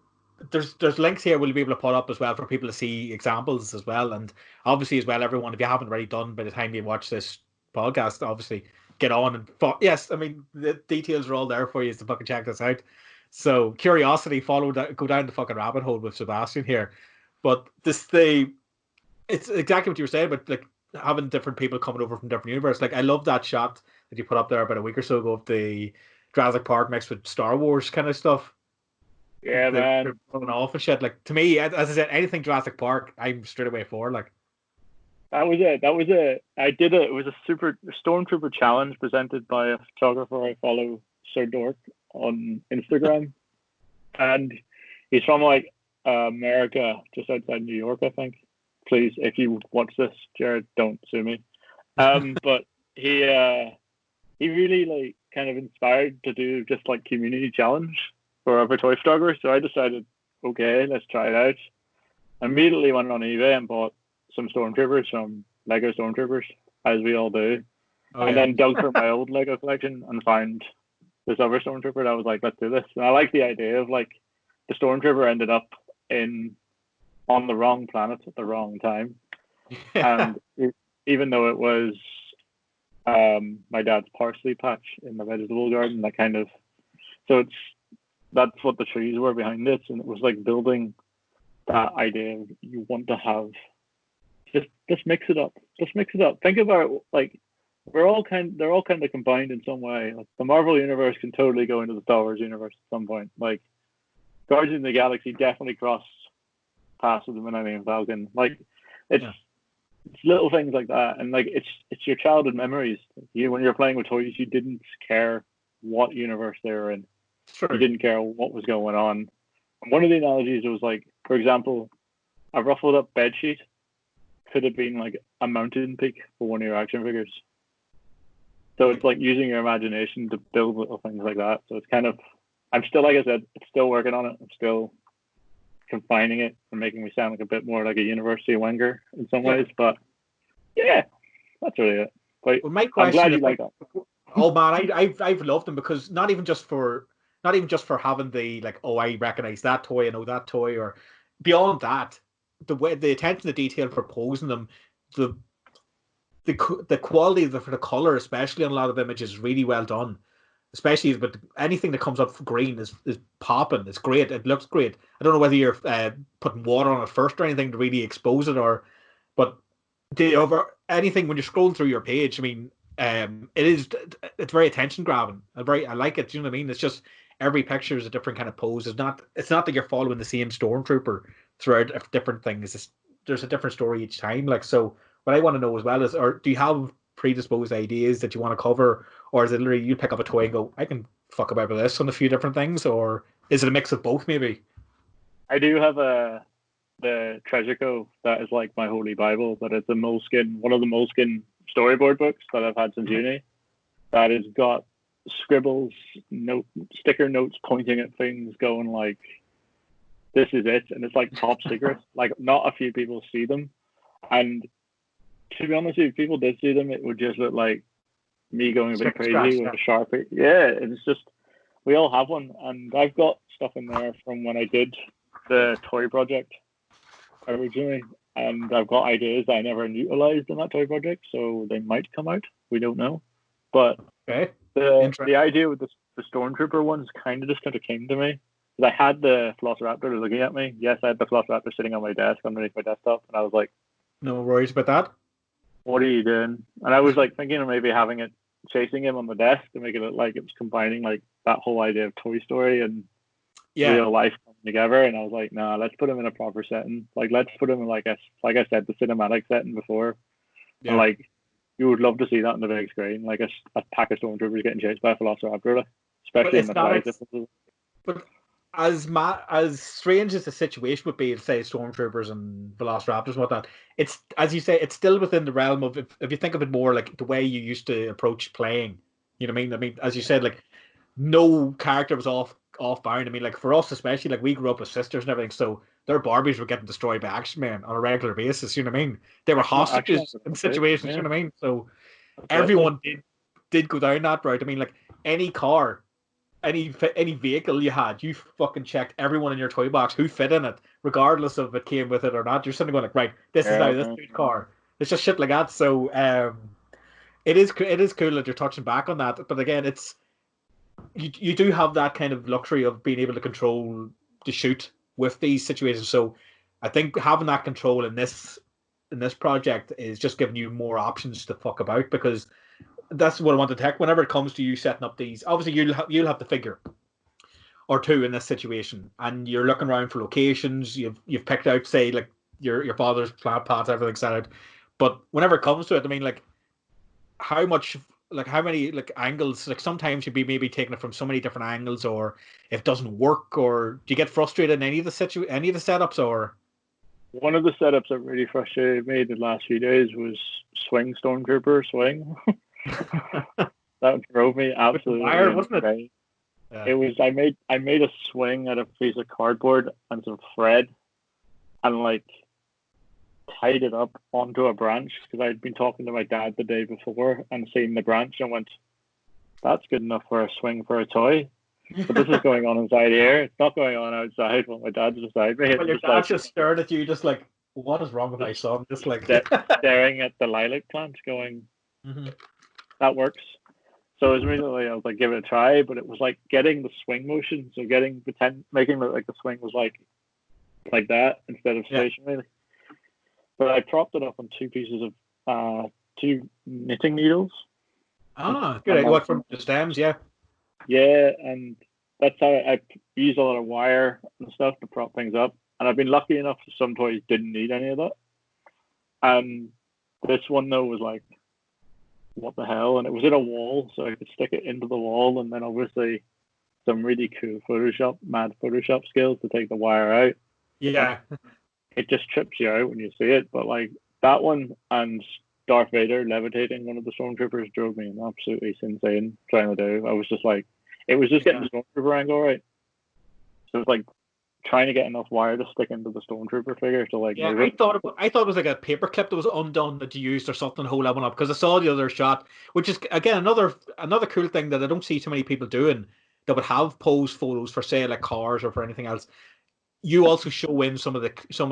There's links here we'll be able to put up as well for people to see examples as well, and obviously as well, everyone, if you haven't already done by the time you watch this podcast, obviously get on and yes, I mean the details are all there for you to fucking check this out. So curiosity, go down the fucking rabbit hole with Sebastian here. But it's exactly what you were saying about like having different people coming over from different universes. Like I love that shot that you put up there about a week or so ago of the Jurassic Park mixed with Star Wars kind of stuff. Yeah, man. Coming off and shit. Like to me, as I said, anything Jurassic Park, I'm straight away for. Like that was it. I did it. It was a super Stormtrooper challenge presented by a photographer I follow, Sir Dork, on Instagram, and he's from like America, just outside New York, I think. Please, if you watch this, Jared, don't sue me. But he really like kind of inspired to do just like community challenge for other toy photographers. So I decided, okay, let's try it out. I immediately went on eBay and bought some Stormtroopers, some Lego Stormtroopers, as we all do. Then dug through my old Lego collection and found this other Stormtrooper. And I was like, let's do this. And I like the idea of like the Stormtrooper ended up on the wrong planet at the wrong time. And even though it was my dad's parsley patch in the vegetable garden, that's what the trees were behind it, and it was like building that idea of you want to have just mix it up. Think about like they're all kind of combined in some way. Like the Marvel universe can totally go into the Star Wars universe at some point. Like Guardians of the Galaxy definitely crossed paths with the Millennium Falcon. Like it's it's little things like that, and like it's your childhood memories. When you're playing with toys, you didn't care what universe they were in. True. You didn't care what was going on. And one of the analogies was like, for example, a ruffled up bed sheet could have been like a mountain peak for one of your action figures. So it's like using your imagination to build little things like that. So it's kind of, I'm still, like I said, still working on it. I'm still confining it and making me sound like a bit more like a university Wenger in some ways. But yeah, that's really it. But well, my question I'm glad you like that. Oh man, I've loved them because not even just for having the like, oh, I recognize that toy, I know that toy, or beyond that, the way the attention to detail for posing them, the quality of the color, especially on a lot of images, is really well done. Especially with anything that comes up green is popping. It's great. It looks great. I don't know whether you're putting water on it first or anything to really expose it, but over anything when you're scrolling through your page. I mean, it's very attention grabbing. I like it. Do you know what I mean? It's just every picture is a different kind of pose. It's not that you're following the same stormtrooper throughout different things. There's a different story each time. Like, so what I want to know as well is, or do you have predisposed ideas that you want to cover, or is it literally you pick up a toy and go, I can fuck about with this on a few different things, or is it a mix of both maybe? I do have the Treasure Cove that is like my holy Bible, but it's one of the Moleskine storyboard books that I've had since uni. That has got scribbles, sticker notes pointing at things, going like, "This is it," and it's like top secret. Like, not a few people see them, and to be honest, if people did see them, it would just look like me going a bit crazy with a Sharpie. Yeah, it's just, we all have one, and I've got stuff in there from when I did the toy project originally, and I've got ideas that I never utilized in that toy project, so they might come out. We don't know, but okay. The idea with the Stormtrooper ones kind of came to me because I had the Velociraptor looking at me. Yes, I had the Velociraptor sitting on my desk underneath my desktop, and I was like, no worries about that. What are you doing? And I was like thinking of maybe having it chasing him on the desk to make it look like it was combining like that whole idea of Toy Story and real life coming together. And I was like, nah, let's put him in a proper setting. Like, let's put him in like I said, the cinematic setting before. Yeah. And like, you would love to see that on the big screen, like a pack of stormtroopers getting chased by a Velociraptor, especially in the size differences. But as strange as the situation would be, say stormtroopers and velociraptors and whatnot, it's, as you say, it's still within the realm of, if you think of it more like the way you used to approach playing. You know what I mean? I mean, as you said, like no character was off bound. I mean, like for us especially, like we grew up with sisters and everything, so their Barbies were getting destroyed by Action Man on a regular basis. You know what I mean? They were hostages in situations. Yeah. You know what I mean? So everyone did go down that route. I mean, like any car, any vehicle you had, you fucking checked everyone in your toy box who fit in it, regardless of it came with it or not. You're sitting going like, right, this is now this car. It's just shit like that. So it is cool that you're touching back on that. But again, it's you do have that kind of luxury of being able to control the shoot with these situations. So I think having that control in this project is just giving you more options to fuck about, because that's what I want to tech. Whenever it comes to you setting up these, obviously you'll have the figure or two in this situation, and you're looking around for locations. You've picked out, say, like your father's plant pots, everything's set out. But whenever it comes to it, I mean, like how many like angles? Like sometimes you'd be maybe taking it from so many different angles, or if it doesn't work, or do you get frustrated in any of the setups? Or one of the setups that really frustrated me the last few days was swing stormtrooper swing. That drove me absolutely wire, wasn't it? Yeah. It was. I made a swing out of a piece of cardboard and some thread, and like tied it up onto a branch, because I'd been talking to my dad the day before and seen the branch and went, "That's good enough for a swing for a toy." But this is going on inside here. It's not going on outside. Well, my dad's beside me. But your dad's just staring at you, just like, what is wrong with my son? Just like staring at the lilac plant, going, that works. So it was immediately, I was like, give it a try, but it was like getting the swing motion. So making it like the swing was like that instead of stationary. But I propped it up on two pieces of two knitting needles. Ah, good. What, from the stems? Yeah. Yeah, and that's how I use a lot of wire and stuff to prop things up. And I've been lucky enough that some toys didn't need any of that. And This one though was like, what the hell? And it was in a wall, so I could stick it into the wall, and then obviously some really cool mad Photoshop skills to take the wire out. Yeah. It just trips you out when you see it. But like that one and Darth Vader levitating one of the stormtroopers drove me absolutely insane trying to do. I was just like, it was just getting the stormtrooper angle right. So it's like trying to get enough wire to stick into the stormtrooper figure to like move it. I thought it was like a paper clip that was undone that you used or something to hold that one up, because I saw the other shot, which is again another cool thing that I don't see too many people doing, that would have pose photos for, say, like cars or for anything else. You also show in some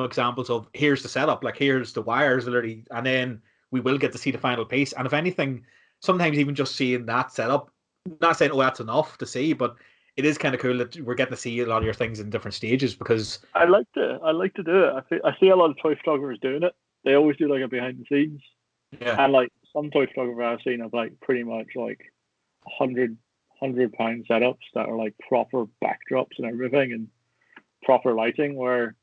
examples of, here's the setup, like here's the wires literally, and then we will get to see the final piece. And if anything, sometimes even just seeing that setup, not saying that's enough to see, but it is kind of cool that we're getting to see a lot of your things in different stages, because I like to do it. I see a lot of toy photographers doing it. They always do like a behind the scenes. Yeah. And like some toy photographers I've seen have like pretty much like £100 setups that are like proper backdrops and everything and proper lighting, where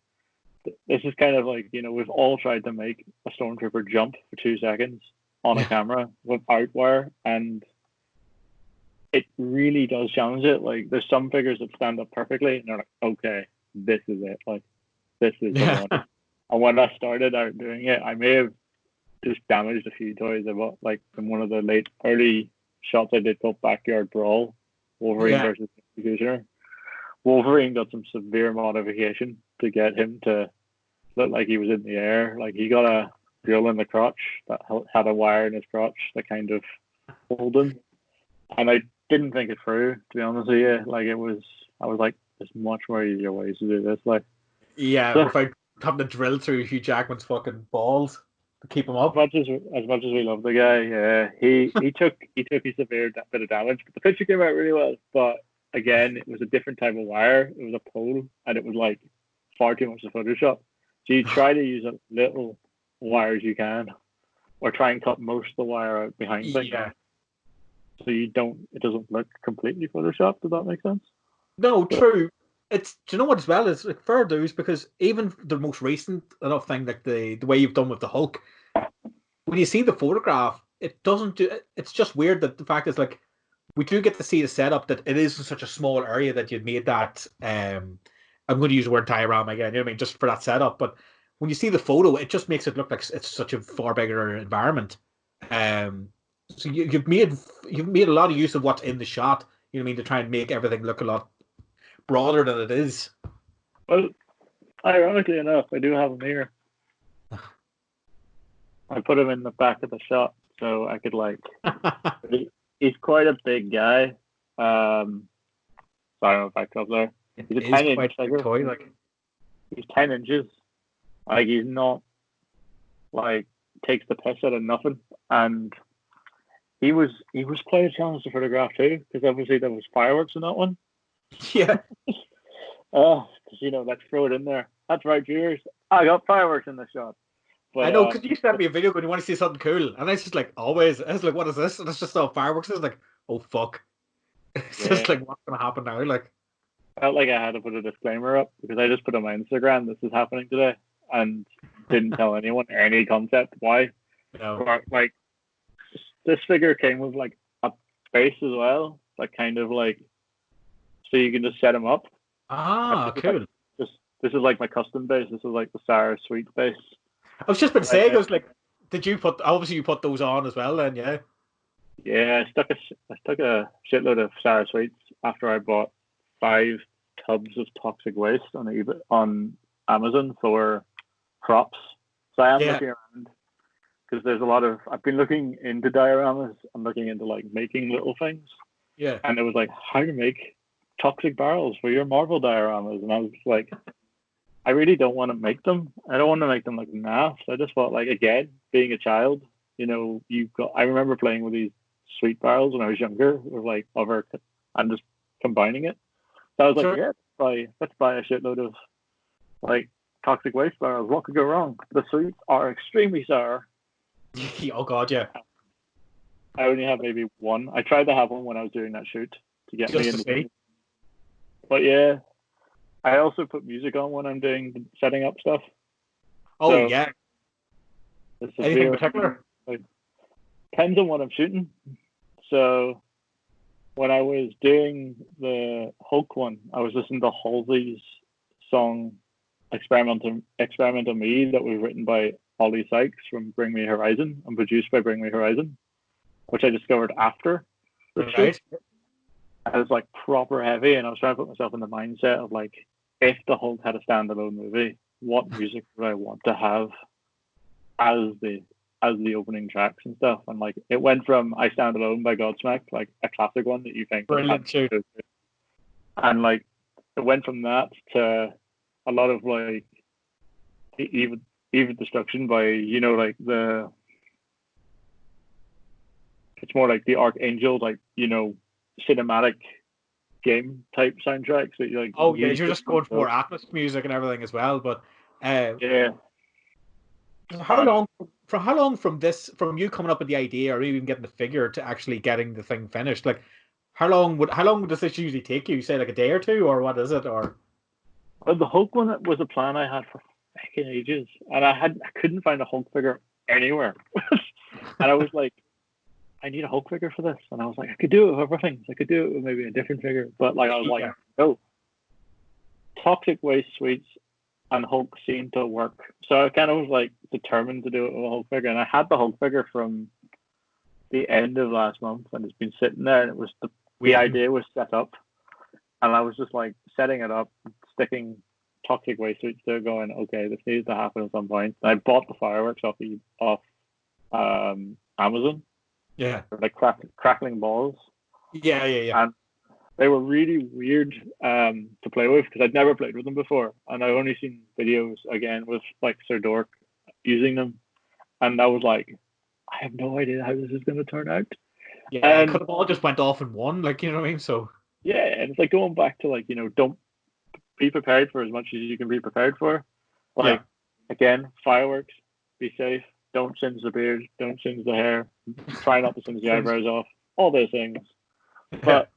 this is kind of like, we've all tried to make a stormtrooper jump for 2 seconds on a camera without wire, and it really does challenge it. Like there's some figures that stand up perfectly and they're like, okay, this is it. Like this is the one. And when I started out doing it, I may have just damaged a few toys I bought, like in one of the early shots I did called Backyard Brawl, Wolverine versus Executioner. Wolverine got some severe modification to get him to look like he was in the air. Like he got a drill in the crotch that had a wire in his crotch that kind of pulled him. And I didn't think it through, to be honest with you. Like I was like, there's much more easier ways to do this. Like, without having to drill through Hugh Jackman's fucking balls to keep him up. As much as we love the guy, yeah, he took a severe bit of damage, but the picture came out really well. But again, it was a different type of wire. It was a pole, and it was like far too much to Photoshop. So you try to use as little wire as you can, or try and cut most of the wire out behind things. Yeah. So it doesn't look completely Photoshopped. Does that make sense? No, true. Do you know what as well is like fair dues, because even the most recent enough thing, like the way you've done with the Hulk, when you see the photograph, it doesn't do. It's just weird that the fact is like we do get to see the setup, that it is in such a small area that you'd made that. I'm going to use the word diorama again. You know what I mean, just for that setup. But when you see the photo, it just makes it look like it's such a far bigger environment. So you've made a lot of use of what's in the shot. You know what I mean, to try and make everything look a lot broader than it is. Well, ironically enough, I do have him here. I put him in the back of the shot so I could like. He's quite a big guy. Sorry, my back up there. He's a 10-inch toy. Like he's 10 inches. Like he's not like takes the piss out of nothing, and he was quite a challenge to photograph too, because obviously there was fireworks in that one. Yeah. Because let's throw it in there. That's right, viewers. I got fireworks in the shot. But, I know, because you sent me a video when you want to see something cool, and it's just like always. I was like, "What is this?" And it's just all fireworks. It's like, "Oh fuck!" It's just like, what's gonna happen now? Like, I felt like I had to put a disclaimer up, because I just put on my Instagram, "This is happening today," and didn't tell anyone any concept why. No. But, like, this figure came with like a base as well, like kind of like, so you can just set them up. Cool. This is like my custom base. This is like the Sarah Sweet base. I was just been saying, I was like, did you obviously you put those on as well then, yeah? Yeah, I stuck a shitload of Sarah Sweets after I bought 5 tubs of toxic waste on Amazon for props. So I am looking around, because there's a lot of, I've been looking into dioramas. I'm looking into like making little things. Yeah. And it was like, how to make toxic barrels for your Marvel dioramas. And I was like, I really don't want to make them. I don't want to make them like naff. I just thought, like, again, being a child, I remember playing with these sweet barrels when I was younger, with like and just combining it. So I was like, let's buy a shitload of like toxic waste barrels. What could go wrong? The sweets are extremely sour. Oh god, yeah. I only have maybe one. I tried to have one when I was doing that shoot to get me in. But yeah, I also put music on when I'm doing setting up stuff. Oh, so, yeah. Anything in particular? Like, depends on what I'm shooting. So when I was doing the Hulk one, I was listening to Halsey's song Experiment on Me that was written by Ollie Sykes from Bring Me Horizon and produced by Bring Me Horizon, which I discovered after the shoot. I was like proper heavy, and I was trying to put myself in the mindset of like, if the Hulk had a standalone movie, what music would I want to have as the opening tracks and stuff? And like, it went from I Stand Alone by Godsmack, like a classic one that you think brilliant tune, and like it went from that to a lot of like even Destruction by, you know, like it's more like the Archangel, like, you know, cinematic game type soundtracks that you like. Oh yeah, you're just going for more Atmos music and everything as well. But yeah. How long from you coming up with the idea or even getting the figure to actually getting the thing finished? Like, how long does this usually take you? You say like a day or two, or what is it? Or well, the Hulk one was a plan I had for fucking ages, and I couldn't find a Hulk figure anywhere, and I was like, I need a Hulk figure for this, and I was like, I could do it with other things. I could do it with maybe a different figure, but like I was like, no. Toxic Waste Suites and Hulk seemed to work, so I kind of was like determined to do it with a Hulk figure, and I had the Hulk figure from the end of last month, and it's been sitting there, and it was the idea was set up, and I was just like setting it up, sticking Toxic Waste Suites there, going, okay, this needs to happen at some point. And I bought the fireworks off Amazon. Yeah. Like crackling balls. Yeah. And they were really weird to play with because I'd never played with them before. And I've only seen videos again with like Sir Dork using them. And I was like, I have no idea how this is going to turn out. Yeah, it could have all just went off in one, like, you know what I mean? So yeah, and it's like going back to like, you know, don't be prepared for as much as you can be prepared for. Like, again, fireworks, be safe. Don't singe the beard. Don't singe the hair. Try not to singe the eyebrows off. All those things. But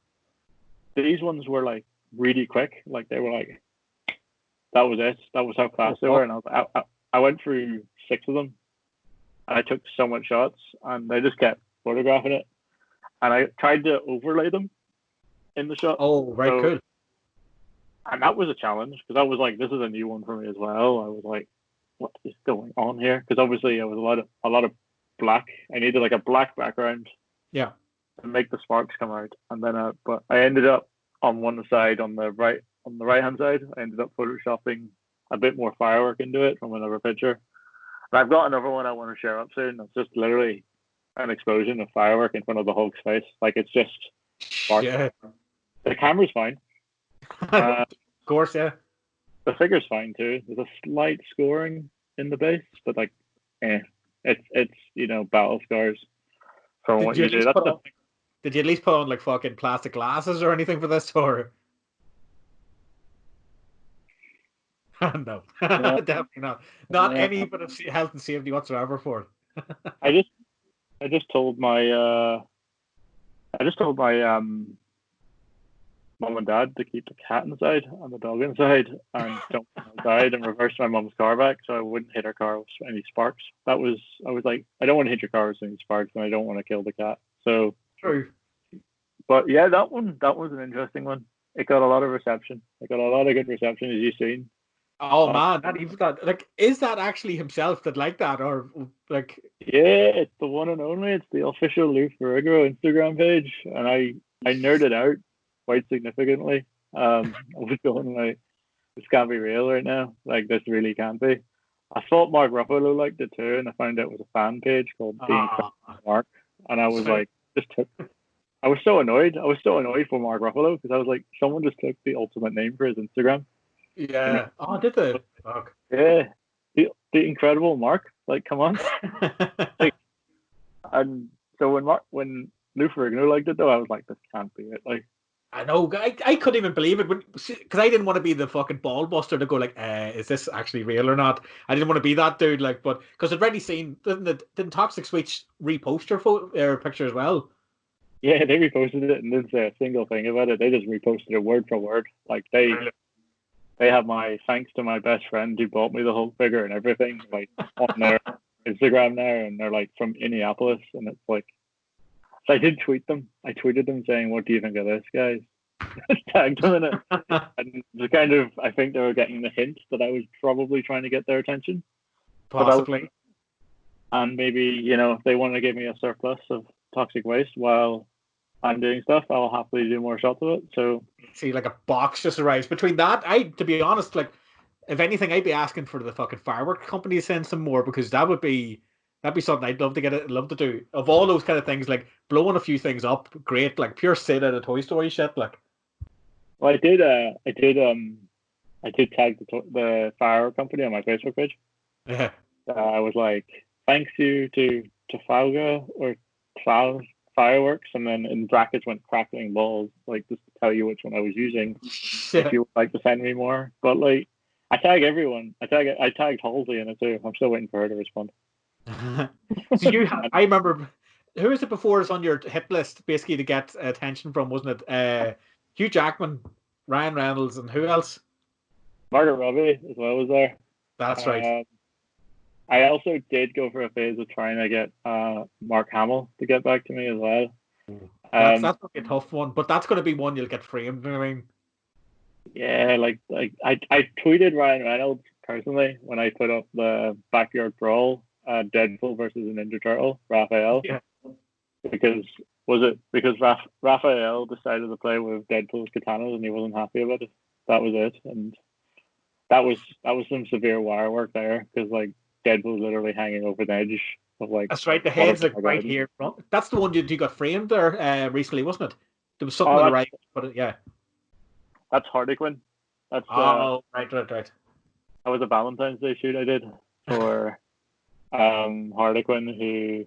these ones were like really quick. Like they were like, that was it. That was how fast they were. And I went through 6 of them. And I took so much shots, and I just kept photographing it. And I tried to overlay them in the shot. Oh, right, so, cool. And that was a challenge because I was like, this is a new one for me as well. I was like, what is going on here? Because obviously it was a lot of black. I needed like a black background. Yeah. To make the sparks come out, and then but I ended up on one side on the right hand side. I ended up photoshopping a bit more firework into it from another picture. And I've got another one I want to share up soon. It's just literally an explosion of firework in front of the Hulk's face. Like it's just sparks. Yeah. The camera's fine. Of course, yeah. The figure's fine too. There's a slight scoring in the base, but like, it's you know, battle scars from what you do. Did you at least put on like fucking plastic glasses or anything for this, or? No, definitely not. Not any bit of health and safety whatsoever for it. I just told my mum and dad to keep the cat inside and the dog inside and don't go outside, and reverse my mum's car back so I wouldn't hit her car with any sparks. I was like, I don't want to hit your car with any sparks, and I don't want to kill the cat. So true. But yeah, that was an interesting one. It got a lot of reception. It got a lot of good reception, as you've seen. Oh man, is that actually himself that like that, or like? Yeah, it's the one and only. It's the official Lou Ferrigno Instagram page, and I nerded out quite significantly. I was going like, this can't be real right now. Like this really can't be. I thought Mark Ruffalo liked it too, and I found out it was a fan page called The Incredible Mark, and I was like, I was so annoyed. I was so annoyed for Mark Ruffalo because I was like, someone just took the ultimate name for his Instagram. Yeah. Oh, did they? Fuck. Yeah. The Incredible Mark. Like, come on. Like, and so when Lou Ferrigno liked it though, I was like, this can't be it. Like, I know. I couldn't even believe it because I didn't want to be the fucking ball buster to go like, is this actually real or not? I didn't want to be that dude. Like, but because I'd already seen didn't Toxic Switch repost her picture as well? Yeah, they reposted it and didn't say a single thing about it. They just reposted it word for word. Like they have my thanks to my best friend who bought me the Hulk figure and everything like on there. Instagram now, and they're like from Indianapolis, and it's like, so I did tweet them. I tweeted them saying, "What do you think of this, guys?" Tagged them in it, and the kind of, I think they were getting the hint that I was probably trying to get their attention, possibly. And maybe, you know, if they want to give me a surplus of toxic waste while I'm doing stuff, I'll happily do more shots of it. So see, like a box just arrives. Between that, to be honest, like, if anything, I'd be asking for the fucking firework company to send some more, because that'd be something I'd love to do. Of all those kind of things, like blowing a few things up, great, like pure Sid out of Toy Story shit, like. Well, I did tag the firework company on my Facebook page. Yeah. I was like, thanks you to Trafalgar or Fireworks, and then in brackets went crackling balls, like just to tell you which one I was using. If you would like to send me more, but like I tag everyone. I tagged Halsey in it too. I'm still waiting for her to respond. So I remember, who was it before is on your hit list basically to get attention from, wasn't it? Hugh Jackman, Ryan Reynolds, and who else? Margaret Robbie as well was there. That's right. I also did go for a phase of trying to get Mark Hamill to get back to me as well. That's going to be a tough one, but that's going to be one you'll get framed. You know what I mean? Yeah, like I tweeted Ryan Reynolds personally when I put up the Backyard Brawl, Deadpool versus a Ninja Turtle, Raphael. Yeah. Because Raphael decided to play with Deadpool's katanas and he wasn't happy about it. That was it, and that was some severe wire work there, because like Deadpool's literally hanging over the edge of like. That's right. The head's like right here. That's the one you got framed there recently, wasn't it? There was something that right, but yeah. That's Harley Quinn. That's right. That was a Valentine's Day shoot I did for Harley Quinn, who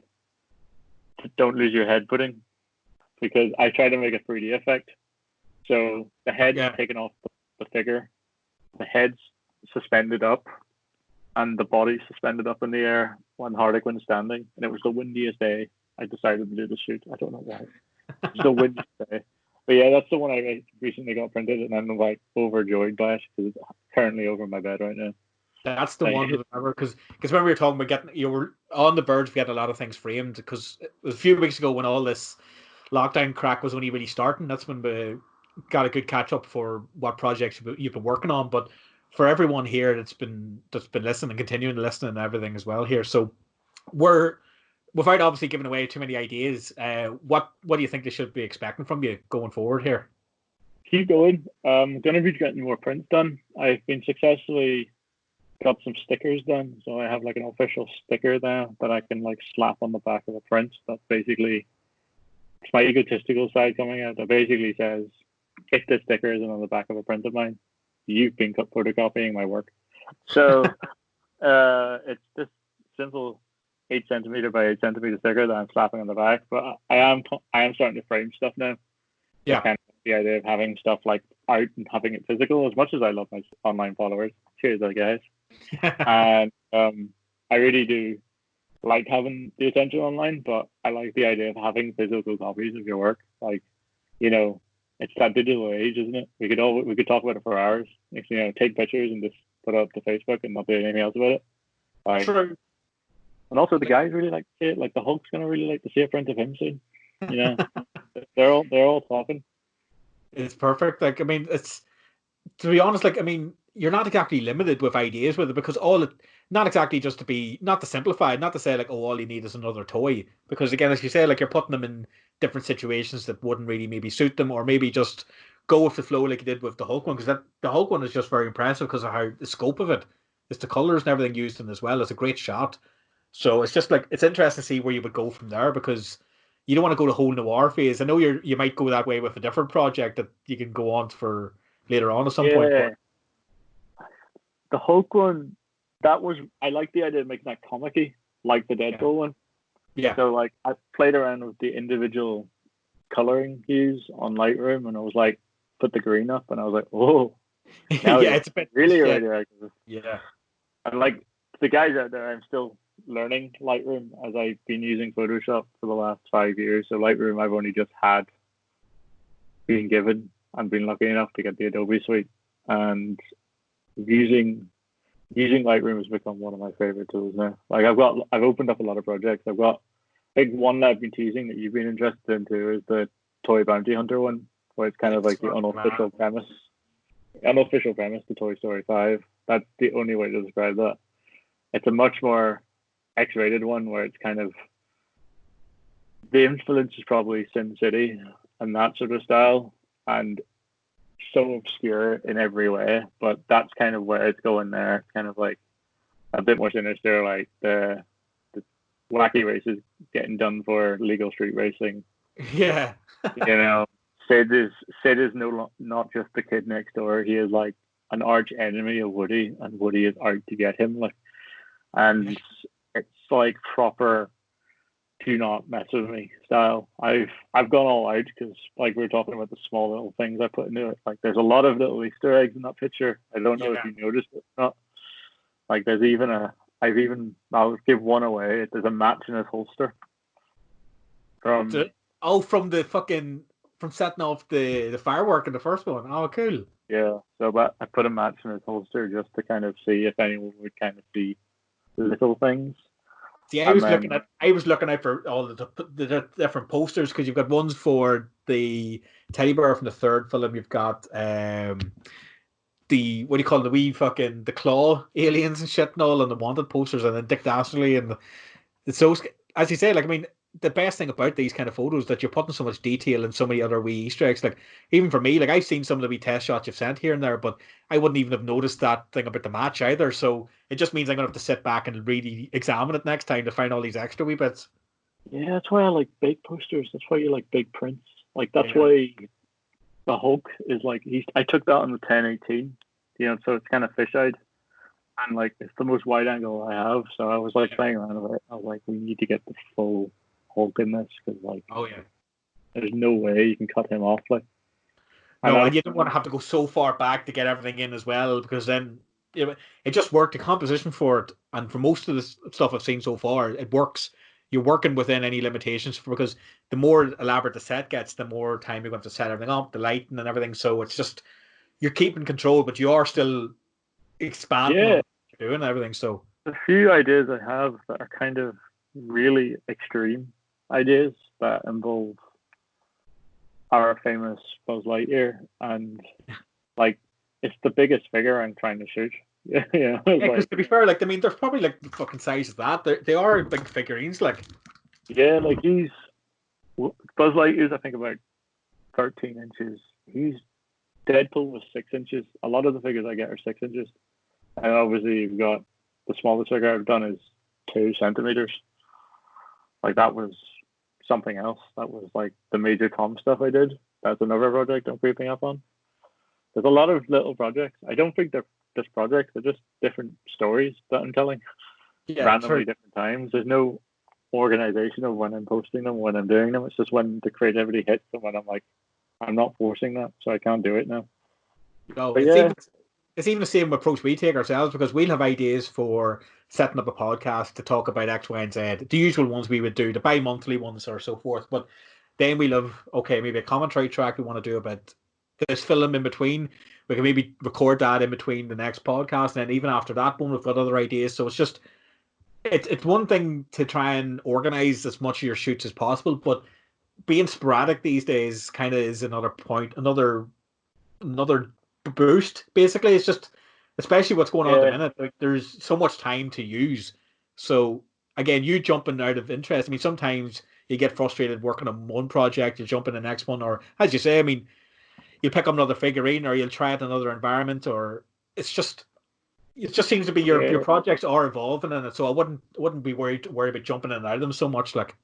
Don't Lose Your Head pudding, because I tried to make a 3D effect. So the head's taken off the figure, the head's suspended up, and the body's suspended up in the air when Harley Quinn's standing. And it was the windiest day I decided to do the shoot. I don't know why. It's the windiest day. But yeah, that's the one I recently got printed, and I'm like overjoyed by it because it's currently over my bed right now. That's the one to remember, because when we were talking about you were on the verge of getting a lot of things framed, because it was a few weeks ago when all this lockdown crack was only really starting. That's when we got a good catch up for what projects you've been working on. But for everyone here that's been listening and continuing to listen and everything as well here, so without obviously giving away too many ideas, what do you think they should be expecting from you going forward here? Keep going. I'm going to be getting more prints done. I've been successfully got some stickers done, so I have like an official sticker now that I can like slap on the back of a print. That basically, it's my egotistical side coming out. That basically says, if this sticker isn't on the back of a print of mine, you've been photocopying my work. So it's this simple 8 centimeter by 8 centimeter sticker that I'm slapping on the back. But I am starting to frame stuff now. Yeah. Kind of the idea of having stuff like out and having it physical, as much as I love my online followers. Cheers, guys. And I really do like having the attention online, but I like the idea of having physical copies of your work. Like, you know, it's that digital age, isn't it? We could talk about it for hours. You know, take pictures and just put it up to Facebook and not do anything else about it. Like, true. And also the guys really like to see it. Like the Hulk's gonna really like to see a print of him soon. You know, they're all talking. It's perfect. Like, I mean, it's, to be honest, like, I mean, you're not exactly limited with ideas with it, because not exactly just not to simplify, not to say like, oh, all you need is another toy, because again, as you say, like, you're putting them in different situations that wouldn't really maybe suit them, or maybe just go with the flow like you did with the Hulk one, because the Hulk one is just very impressive because of how the scope of it, it's the colors and everything used in as well. It's a great shot. So it's just like, it's interesting to see where you would go from there, because you don't want to go the whole noir phase. I know you might go that way with a different project that you can go on for later on at some point. But the Hulk one, I like the idea of making that comic-y, like the Deadpool one. Yeah. So like I played around with the individual coloring hues on Lightroom, and I was like, put the green up, and I was like, oh, yeah, it's a bit really active. Yeah. And like the guys out there, I'm still learning Lightroom, as I've been using Photoshop for the last 5 years. So Lightroom I've only just been given and been lucky enough to get the Adobe suite, and using using Lightroom has become one of my favorite tools now. Like I've opened up a lot of projects. I've got big one that I've been teasing that you've been interested in too is the Toy Bounty Hunter one, where it's kind of like the unofficial premise. Unofficial premise to Toy Story 5. That's the only way to describe that. It's a much more X-rated one where it's kind of the influence is probably Sin City and that sort of style, and so obscure in every way, but that's kind of where it's going there. Kind of like a bit more sinister, like the wacky races getting done for legal street racing. Yeah. You know, Sid is not just the kid next door. He is like an arch enemy of Woody, and Woody is out to get him. Like, and it's like proper do not mess with me style. I've gone all out because like we were talking about the small little things I put into it. Like there's a lot of little Easter eggs in that picture. I don't know if you noticed it or not. Like there's even I'll give one away. There's a match in his holster. From setting off the firework in the first one. Oh, cool. Yeah, so but I put a match in his holster just to kind of see if anyone would kind of see the little things. Yeah, I was looking out for all the different posters because you've got ones for the teddy bear from the third film. You've got the what do you call it, the wee fucking the claw aliens and shit and all, and the wanted posters, and then Dick Dastardly, and it's so, as you say, like I mean, the best thing about these kind of photos that you're putting so much detail and so many other wee Easter eggs. Like even for me, like I've seen some of the wee test shots you've sent here and there, but I wouldn't even have noticed that thing about the match either. So it just means I'm gonna have to sit back and really examine it next time to find all these extra wee bits. Yeah, that's why I like big posters. That's why you like big prints. Like that's why the Hulk is like I took that on the 1018, you know, so it's kind of fish-eyed. And like it's the most wide angle I have, so I was like playing around with it. I was like, we need to get the full Hulk in this because like, there's no way you can cut him off. Like, no, and you don't want to have to go so far back to get everything in as well, because then it just worked. The composition for it, and for most of the stuff I've seen so far, it works. You're working within any limitations because the more elaborate the set gets, the more time you're going to set everything up, the lighting and everything. So it's just you're keeping control, but you are still expanding on what you're doing and everything. So a few ideas I have that are kind of really extreme ideas that involve our famous Buzz Lightyear, and like it's the biggest figure I'm trying to shoot. Yeah, because to be fair, like I mean, they're probably like the fucking size of that. They are big figurines, like. Yeah, like Buzz Lightyear's I think about 13 inches. Deadpool was 6 inches. A lot of the figures I get are 6 inches, and obviously you've got the smallest figure I've done is 2 centimeters. Like that was something else. That was like the Major Tom stuff I did. That's another project I'm creeping up on. There's a lot of little projects. I don't think they're just projects. They're just different stories that I'm telling randomly different times. There's no organization of when I'm posting them, when I'm doing them. It's just when the creativity hits and when I'm like, I'm not forcing that, so I can't do it now. No, it's even the same approach we take ourselves, because we'll have ideas for setting up a podcast to talk about X, Y, and Z. The usual ones we would do, the bi-monthly ones or so forth. But then we'll have, okay, maybe a commentary track we want to do about this film in between. We can maybe record that in between the next podcast. And then even after that one, we've got other ideas. So it's just, it's one thing to try and organize as much of your shoots as possible, but being sporadic these days kind of is another point, another boost. Basically, it's just, especially what's going on at the minute. Like, there's so much time to use. So again, you jumping out of interest. I mean, sometimes you get frustrated working on one project, you jump in the next one, or as you say, I mean, you pick up another figurine, or you'll try it in another environment, or it just seems to be your projects are evolving in it. So I wouldn't be worried about jumping in and out of them so much. Like,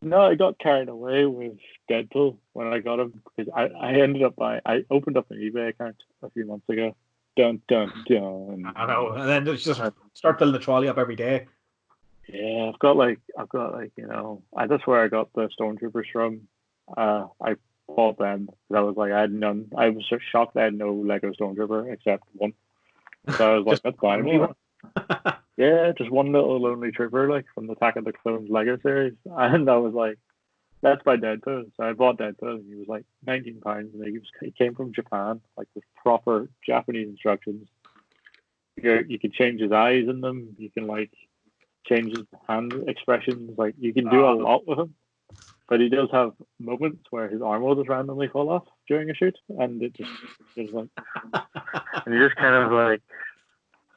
no, I got carried away with Deadpool when I got him because I opened up an eBay account a few months ago. Dun dun dun. I know, and then just start filling the trolley up every day. Yeah, I've got like that's where I got the Stormtroopers from. I bought them because I was like I had none. I was so shocked I had no Lego Stormtrooper except one. So I was like, that's fine. Yeah, just one little lonely trooper, like from the Attack of the Clones Lego series, and I was like, "That's by Deadpool." So I bought Deadpool, and he was like £19, and he came from Japan, like with proper Japanese instructions. you can change his eyes in them. You can like change his hand expressions. Like you can do a lot with him. But he does have moments where his arm will just randomly fall off during a shoot, and it just like, and you're just kind of like,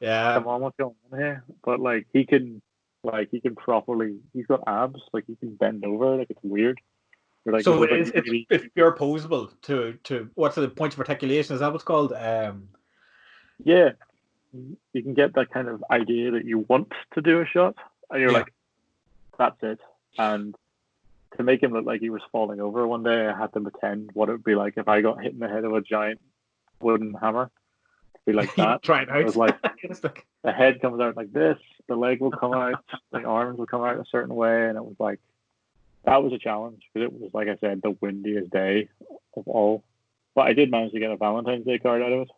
come on, what's going on here? But like he can properly. He's got abs. Like he can bend over. Like it's weird. Like, so it's pure posable to what's the points of articulation? Is that what's called? Yeah, you can get that kind of idea that you want to do a shot, and you're like, that's it. And to make him look like he was falling over one day, I had to pretend what it would be like if I got hit in the head of a giant wooden hammer. It'd be like that. Try it out. It was like the head comes out like this, the leg will come out, the arms will come out a certain way, and it was like that was a challenge because it was, like I said, the windiest day of all. But I did manage to get a Valentine's Day card out of it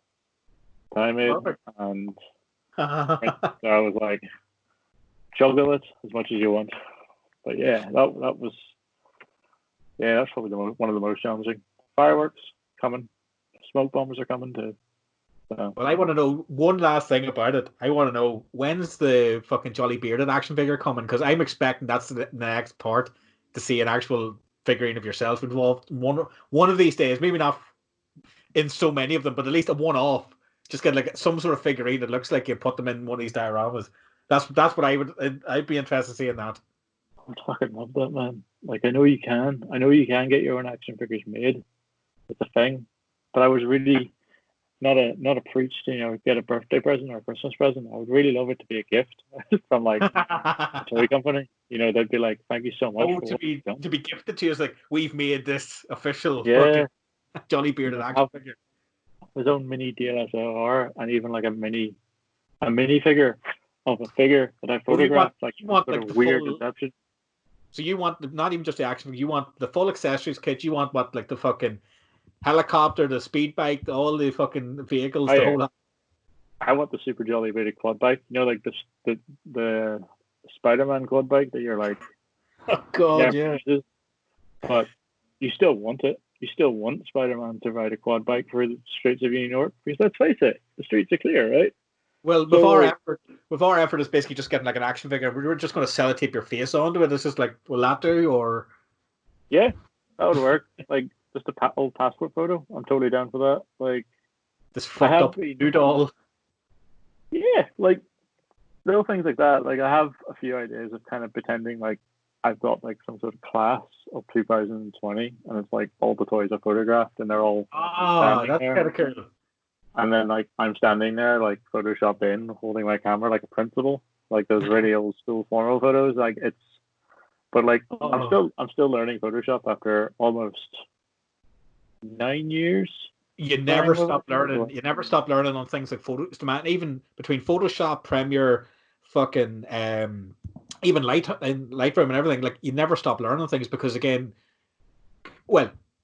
that I made, and so I was like, juggle it as much as you want. But yeah, that was. Yeah, that's probably one of the most challenging. Fireworks coming. Smoke bombers are coming too. So. Well, I want to know one last thing about it. I want to know, when's the fucking Jolly Bearded action figure coming? Because I'm expecting that's the next part, to see an actual figurine of yourself involved. One of these days, maybe not in so many of them, but at least a one-off. Just get like some sort of figurine that looks like you put them in one of these dioramas. That's what I'd be interested in seeing that. I fucking love that, man. Like, I know you can get your own action figures made. It's a thing. But I was really not a preach to, get a birthday present or a Christmas present. I would really love it to be a gift from like a toy company. They'd be like, thank you so much. To be gifted to you is like, we've made this official fucking Jolly Bearded action figure. His own mini DSLR and even like a mini figure of a figure that I photographed. You want a weird conception. So you want not even just the action figure, you want the full accessories kit. You want what, like the fucking helicopter, the speed bike, all the fucking vehicles, the whole lot. I want the super Jolly Bearded quad bike. Like the Spider-Man quad bike that you're like, oh god, yeah. But you still want it. You still want Spider-Man to ride a quad bike through the streets of New York, because let's face it, the streets are clear, right? Well, with our effort is basically just getting like an action figure. We're just going to sellotape your face onto it. It's just like, will that do? Or yeah, that would work. Like just a old passport photo. I'm totally down for that. Like this fucked up new doll. Yeah, like little things like that. Like I have a few ideas of kind of pretending like I've got like some sort of class of 2020, and it's like all the toys are photographed, and they're all that's kind of cool. And then like I'm standing there like Photoshop in, holding my camera like a principal, like those really old school formal photos. Like but like I'm still learning Photoshop after almost 9 years. You never stop learning. You never stop learning on things like Photoshop, even between Photoshop, Premiere, fucking even Lightroom and everything. Like you never stop learning things, because again,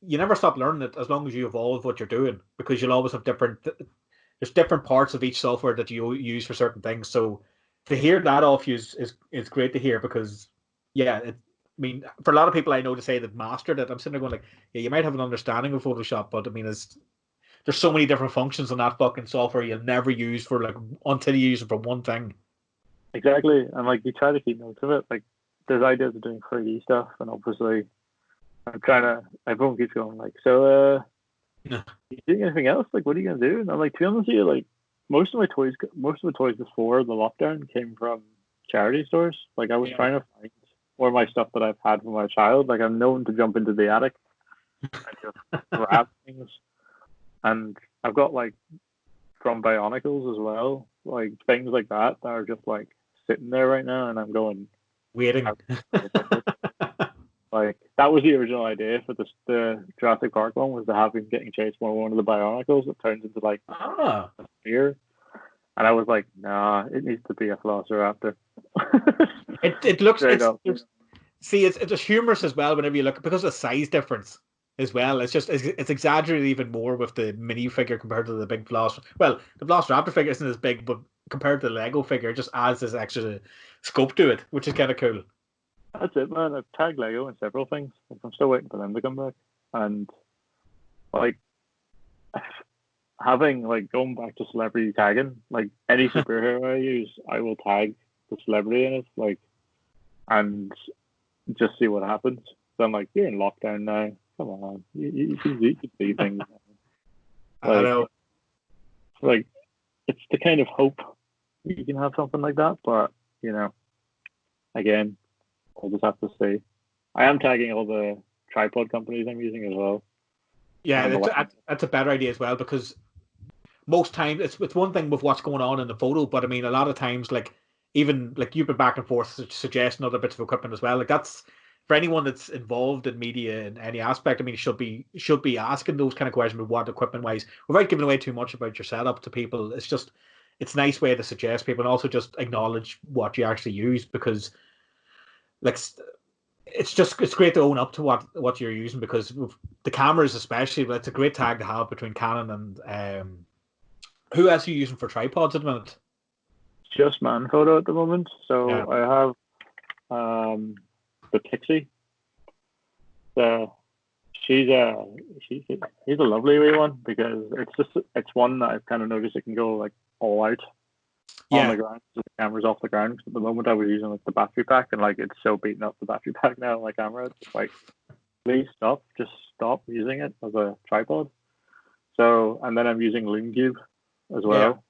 you never stop learning it as long as you evolve what you're doing, because you'll always have there's different parts of each software that you use for certain things. So to hear that off you is great to hear, because for a lot of people I know to say they've mastered it, I'm sitting there going like, yeah, you might have an understanding of Photoshop, but I mean, there's so many different functions on that fucking software you'll never use for until you use it for one thing. Exactly, and like you try to keep notes of it. Like there's ideas of doing 3D stuff, and obviously everyone keeps going like, so you doing anything else? Like, what are you gonna do? And I'm like, to be honest with you, like most of the toys before the lockdown came from charity stores. Like I was trying to find more of my stuff that I've had from my child. Like I'm known to jump into the attic and just grab things, and I've got like from Bionicles as well, like things like that are just like sitting there right now, and I'm going waiting. Like that was the original idea for the Jurassic Park one, was to have him getting chased by one of the Bionicles that turns into like a spear, and I was like, nah, it needs to be a Velociraptor. it looks it's just humorous as well whenever you look, because of the size difference as well. It's exaggerated even more with the mini figure compared to the big Velociraptor. Well, the Velociraptor figure isn't as big, but compared to the Lego figure, it just adds this extra scope to it, which is kind of cool. That's it, man. I've tagged Lego in several things. Like, I'm still waiting for them to come back. And like having like going back to celebrity tagging, like any superhero I use, I will tag the celebrity in it, like, and just see what happens. So I'm like, you're in lockdown now. Come on, you can see things. I know. Like, it's the kind of hope you can have something like that, but you know, again, I'll just have to say, I am tagging all the tripod companies I'm using as well. Yeah, that's a better idea as well, because most times it's one thing with what's going on in the photo, but I mean a lot of times, like, even like you've been back and forth suggesting other bits of equipment as well. Like, that's for anyone that's involved in media in any aspect. I mean, you should be asking those kind of questions about what equipment wise, without giving away too much about your setup to people. It's a nice way to suggest people, and also just acknowledge what you actually use, because like it's great to own up to what you're using, because with the cameras especially, but it's a great tag to have between Canon and who else are you using for tripods at the minute? Just Manphoto at the moment. So yeah. I have the Pixie. So she's a lovely wee one, because it's one that I've kind of noticed it can go like all out on the ground. So the camera's off the ground. At the moment I was using like the battery pack, and like it's so beaten up, the battery pack now on my camera. It's like, please just stop using it as a tripod. So, and then I'm using LoonCube as well.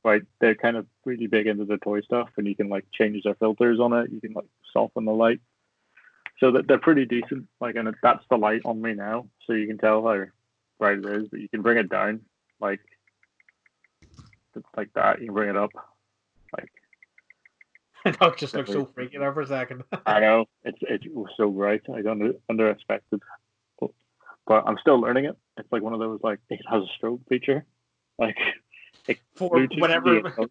Right, they're kind of really big into the toy stuff, and you can like change their filters on it. You can like soften the light, so that they're pretty decent. Like, and that's the light on me now, so you can tell how bright it is. But you can bring it down, like that. You can bring it up, like. It just looks so freaky there for a second. I know it was so bright. I under expected, but I'm still learning it. It's like one of those, like, it has a strobe feature, like. For Bluetooth whenever,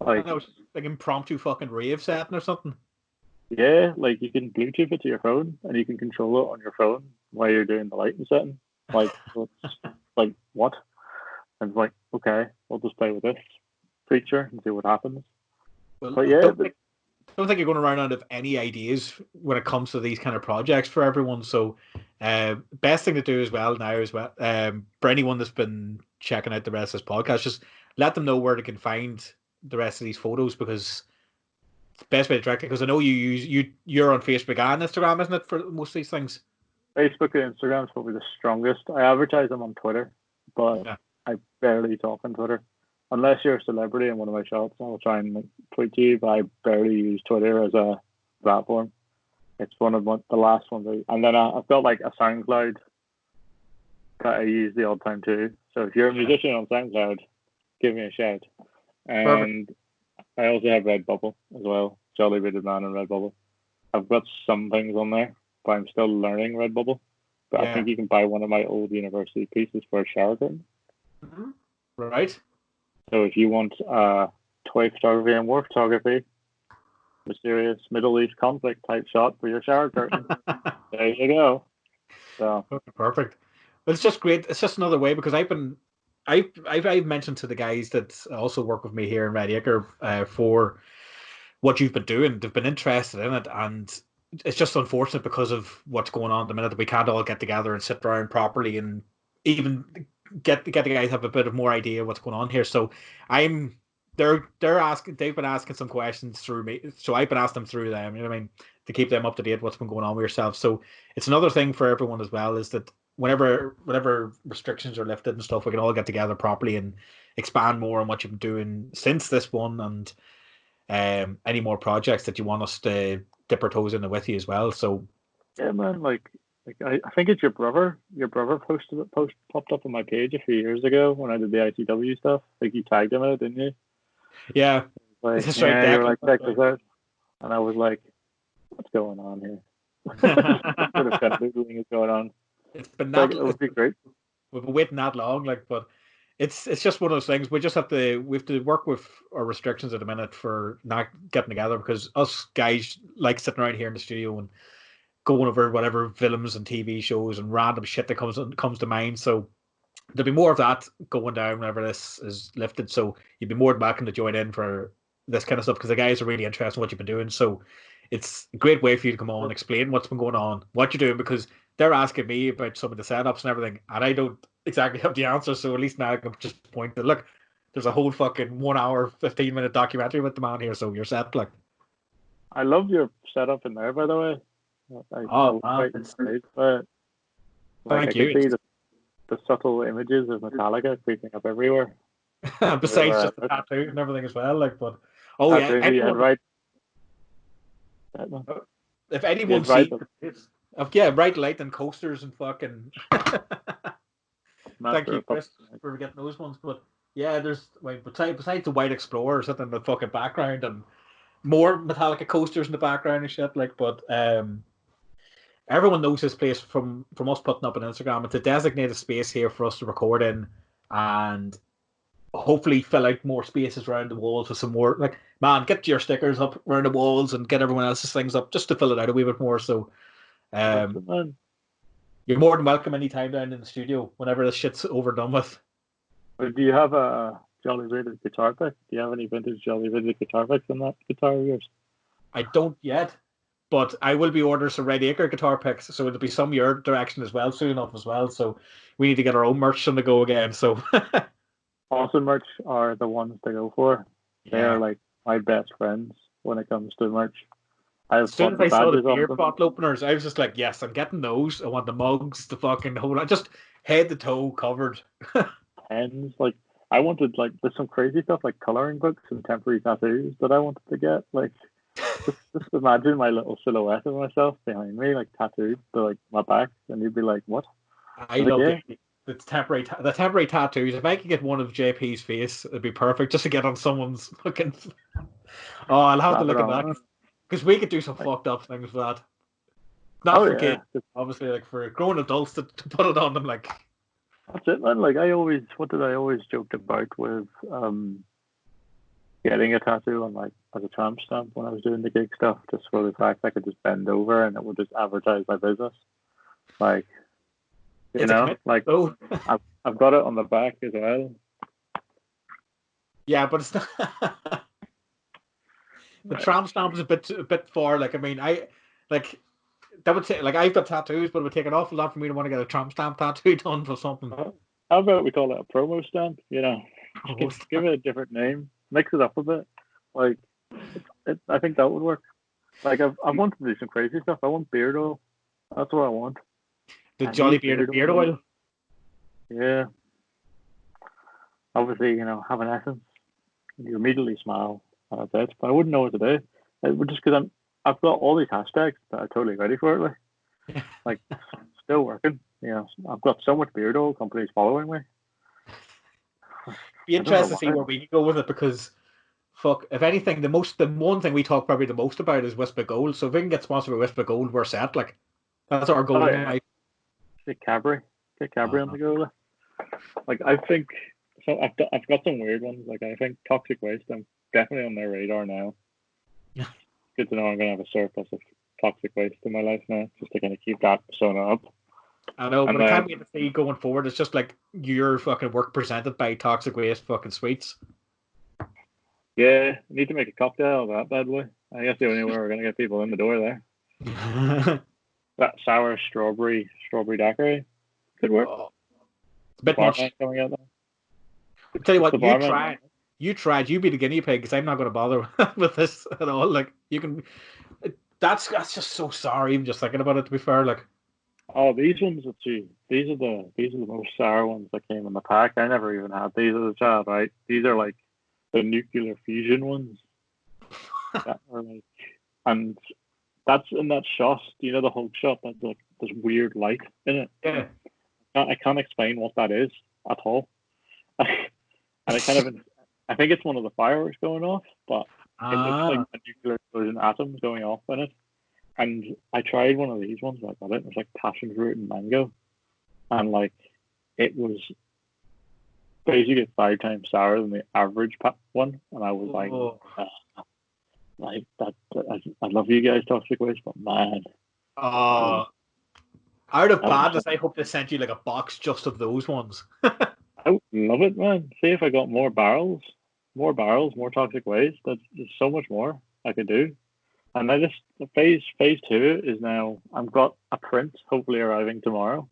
like impromptu fucking rave setting or something. Yeah, like you can Bluetooth it to your phone, and you can control it on your phone while you're doing the lighting setting. Like, like what? And it's like, okay, we'll just play with this feature and see what happens. Well, but yeah, don't think you're going to run out of any ideas when it comes to these kind of projects for everyone. So, best thing to do as well now is for anyone that's been checking out the rest of this podcast, just let them know where they can find the rest of these photos, because it's the best way to track it. Because I know you're on Facebook and Instagram, isn't it, for most of these things? Facebook and Instagram is probably the strongest. I advertise them on Twitter, but I barely talk on Twitter. Unless you're a celebrity in one of my shops, I'll try and tweet to you, but I barely use Twitter as a platform. It's one of the last ones. And then I've got like a SoundCloud that I use the odd time too. So if you're a musician on SoundCloud, give me a shout. And perfect. I also have Redbubble as well. Jolly Bearded Man and Redbubble. I've got some things on there, but I'm still learning Redbubble. But I think you can buy one of my old university pieces for a shower curtain. Mm-hmm. Right. So if you want toy photography and war photography, mysterious Middle East conflict type shot for your shower curtain, there you go. So perfect. But it's just great. It's just another way, because I've mentioned to the guys that also work with me here in Red Acre for what you've been doing. They've been interested in it, and it's just unfortunate because of what's going on at the minute that we can't all get together and sit around properly and even get the guys have a bit of more idea what's going on here. So they've been asking some questions through me, so I've been asking them through them, you know what I mean, to keep them up to date what's been going on with yourself. So it's another thing for everyone as well, is that whenever restrictions are lifted and stuff, we can all get together properly and expand more on what you've been doing since this one, and any more projects that you want us to dip our toes in with you as well. So yeah, man, like I think it's your brother popped up on my page a few years ago when I did the I.C.W stuff. I think you tagged him in it, didn't you? Yeah. Like, you were like, check this out. And I was like, what's going on here? Sort of kind of Googling is going on. It's been that, like, it would be great. We've been waiting that long, like, but it's just one of those things. We have to work with our restrictions at the minute for not getting together, because us guys like sitting around here in the studio and going over whatever films and TV shows and random shit that comes to mind. So there'll be more of that going down whenever this is lifted. So you'd be more than welcome to join in for this kind of stuff, because the guys are really interested in what you've been doing. So it's a great way for you to come on and explain what's been going on, what you're doing, because they're asking me about some of the setups and everything, and I don't exactly have the answer. So at least now I can just point to look. There's a whole fucking 1 hour, 15-minute documentary with the man here, so you're set. Like, I love your setup in there, by the way. oh man, but like I thank you. can see the subtle images of Metallica creeping up everywhere. Besides just the tattoo and everything as well, like, but tattoo, yeah, anyone, right. If anyone sees bright light and coasters and fucking. Thank you, Chris, for getting those ones. But yeah, there's besides the White Explorer sitting in the fucking background and more Metallica coasters in the background and shit. Like, but everyone knows this place from us putting up on Instagram. It's a designated space here for us to record in, and hopefully fill out more spaces around the walls with some more. Like, man, get your stickers up around the walls and get everyone else's things up just to fill it out a wee bit more. So, you're more than welcome anytime down in the studio whenever this shit's overdone with. Do you have a Jolly Rated guitar pick? Do you have any vintage Jolly Rated guitar picks on that guitar of yours? I don't yet, but I will be ordering some Red Acre guitar picks, so it'll be some your direction as well soon enough as well. So we need to get our own merch on the go again. So Austin merch are the ones to go for. They're like my best friends when it comes to merch. As soon as I saw the beer bottle openers, I was just like, yes, I'm getting those. I want the mugs, the fucking whole, just head to toe covered. Pens, like I wanted, like there's some crazy stuff like coloring books and temporary tattoos that I wanted to get. Like just imagine my little silhouette of myself behind me, like tattooed to like my back, and you'd be like, what? I love the temporary tattoos. If I could get one of JP's face, it'd be perfect just to get on someone's fucking. Oh, I'll have to look at that. Because we could do some fucked up things with that. Not for kids, obviously, like for grown adults to put it on them, like. That's it, man. Like I always joked about with getting a tattoo on like as a tramp stamp when I was doing the gig stuff, just for the fact I could just bend over and it would just advertise my business. Like, you know, like I've got it on the back as well. Yeah, but it's not. The tramp stamp is a bit far. Like, I mean, that would take, like, I've got tattoos, but it would take an awful lot for me to want to get a tramp stamp tattoo done for something. How about we call it a promo stamp? You know, give it a different name, mix it up a bit. Like, I think that would work. Like, I want to do some crazy stuff. I want beard oil. That's what I want. The Jolly beard oil. Yeah. Obviously, you know, have an essence. You immediately smile. But I wouldn't know what to do. It would just because I've got all these hashtags that are totally ready for it. Like still working. You know, I've got so much beard oil companies following me. Be interested to see where we can go with it because, fuck, if anything, the one thing we talk probably the most about is Whisper Gold. So if we can get sponsored by Whisper Gold, we're set. Like that's our goal. Get Cabri on the go. Like I think so. I've got some weird ones. Like I think Toxic Waste. I'm definitely on their radar now. Yeah. Good to know I'm going to have a surplus of toxic waste in my life now, just to kind of keep that persona up. I know, but I can't wait to see going forward. It's just like your fucking work presented by Toxic Waste fucking sweets. Yeah, I need to make a cocktail of that bad boy. I guess the only way we're going to get people in the door there. That sour strawberry daiquiri could work. Oh, it's a bit much. Coming out there. I'll tell you what, you tried. You be the guinea pig because I'm not going to bother with this at all. Like you can, that's just so sorry. Even just thinking about it. To be fair, like, oh, these ones these are the most sour ones that came in the pack. I never even had these as a child. Right? These are like the nuclear fusion ones. That are like, and that's in that shot. You know the Hulk shot. That's like this weird light in it. Yeah. I can't explain what that is at all. And I think it's one of the fireworks going off, but it looks like a nuclear explosion atoms going off in it. And I tried one of these ones when I got it. It was like passion fruit and mango, and like it was basically 5 times sour than the average one. And I was like that. I love you guys, Toxic Waste, but man. Out of badness, I hope they sent you like a box just of those ones. I would love it, man. See if I got more barrels, more Toxic Waste. There's so much more I could do. And I just phase 2 is now. I've got a print hopefully arriving tomorrow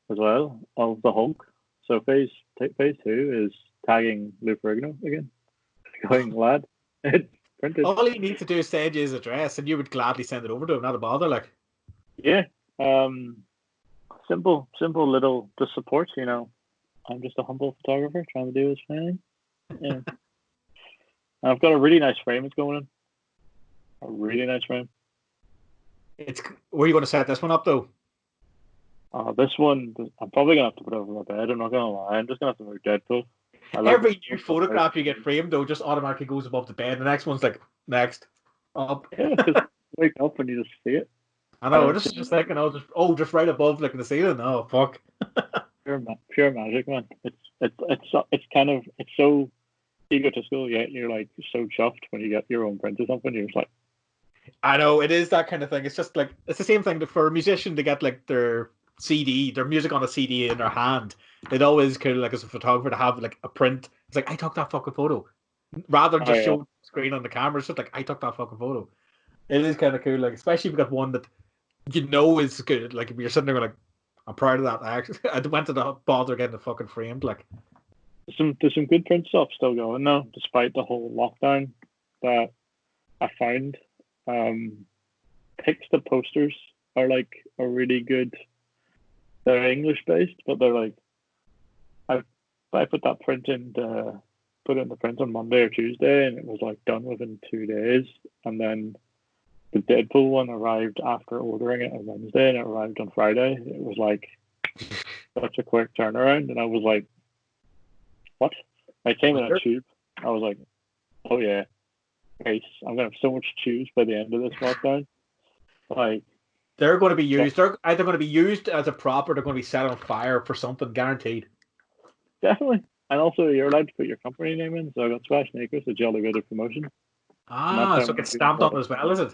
as well of the Hulk. So phase 2 is tagging Lou Ferrigno again. Going, lad, it's printed. All he needs to do is send you his address, and you would gladly send it over to him. Not a bother, like. Yeah. Simple little just support. You know, I'm just a humble photographer trying to do his thing. Yeah. And I've got a really nice frame. It's going in. A really nice frame. Where are you going to set this one up though? This one, I'm probably gonna have to put it over my bed. I'm not gonna lie. I'm just gonna have to move Deadpool. Every new photograph you get framed though just automatically goes above the bed. The next one's like next up. Yeah, just wake up and you just see it. I know. Just thinking, just right above like the ceiling. Oh fuck! Pure magic, man. It's kind of so egotistical. Yet you're like so chuffed when you get your own print or something. You're just like, I know it is that kind of thing. It's just like it's the same thing for a musician to get like their music on a CD in their hand. They'd always kind of like as a photographer to have like a print. It's like I took that fucking photo, rather than just show the screen on the camera. It's just like I took that fucking photo. It is kind of cool, like especially if you got one that you know is good. Like if you're sitting there like, I'm proud of that. I went to the bother getting the fucking framed. Like there's some good print stuff still going now, despite the whole lockdown. That I found Pixar posters are like a really good. They're English based, but they're like I put that print in put in the print on Monday or Tuesday, and it was like done within 2 days. And then the Deadpool one arrived after ordering it on Wednesday, and it arrived on Friday. It was like such a quick turnaround, and I was like, "What?" I came in a tube. I was like, "Oh yeah, nice. I'm gonna have so much tubes by the end of this lockdown." Like. They're going to be used. They're either going to be used as a prop or they're going to be set on fire for something, guaranteed. Definitely. And also, you're allowed to put your company name in. So I got Sebastian Introduced, a Jolly Rated promotion. So it gets stamped on as well, is it?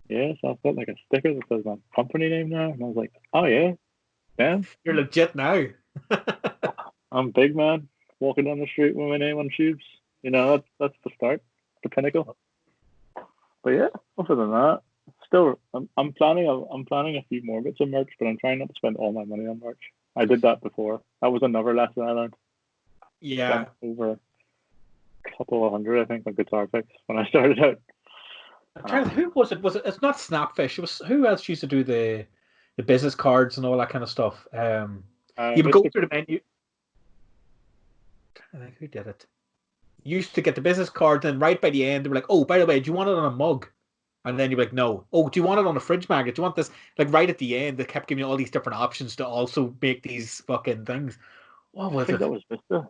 Yeah, so I've got like a sticker that says my company name now. And I was like, oh yeah, damn. You're legit now. I'm big, man. Walking down the street with my name on tubes. You know, that's the start, the pinnacle. But yeah, other than that, still, I'm planning a few more bits of merch, but I'm trying not to spend all my money on merch. I did that before. That was another lesson I learned. Yeah, over a couple of hundred, I think, on guitar picks when I started out. Who was it? It's not Snapfish. It was who else used to do the business cards and all that kind of stuff. You would go through the menu. I think who did it? You used to get the business cards, and right by the end, they were like, "Oh, by the way, do you want it on a mug?" And then you're like, no. Oh, do you want it on a fridge magnet? Do you want this? Like right at the end, they kept giving you all these different options to also make these fucking things. What was it? That was Vista.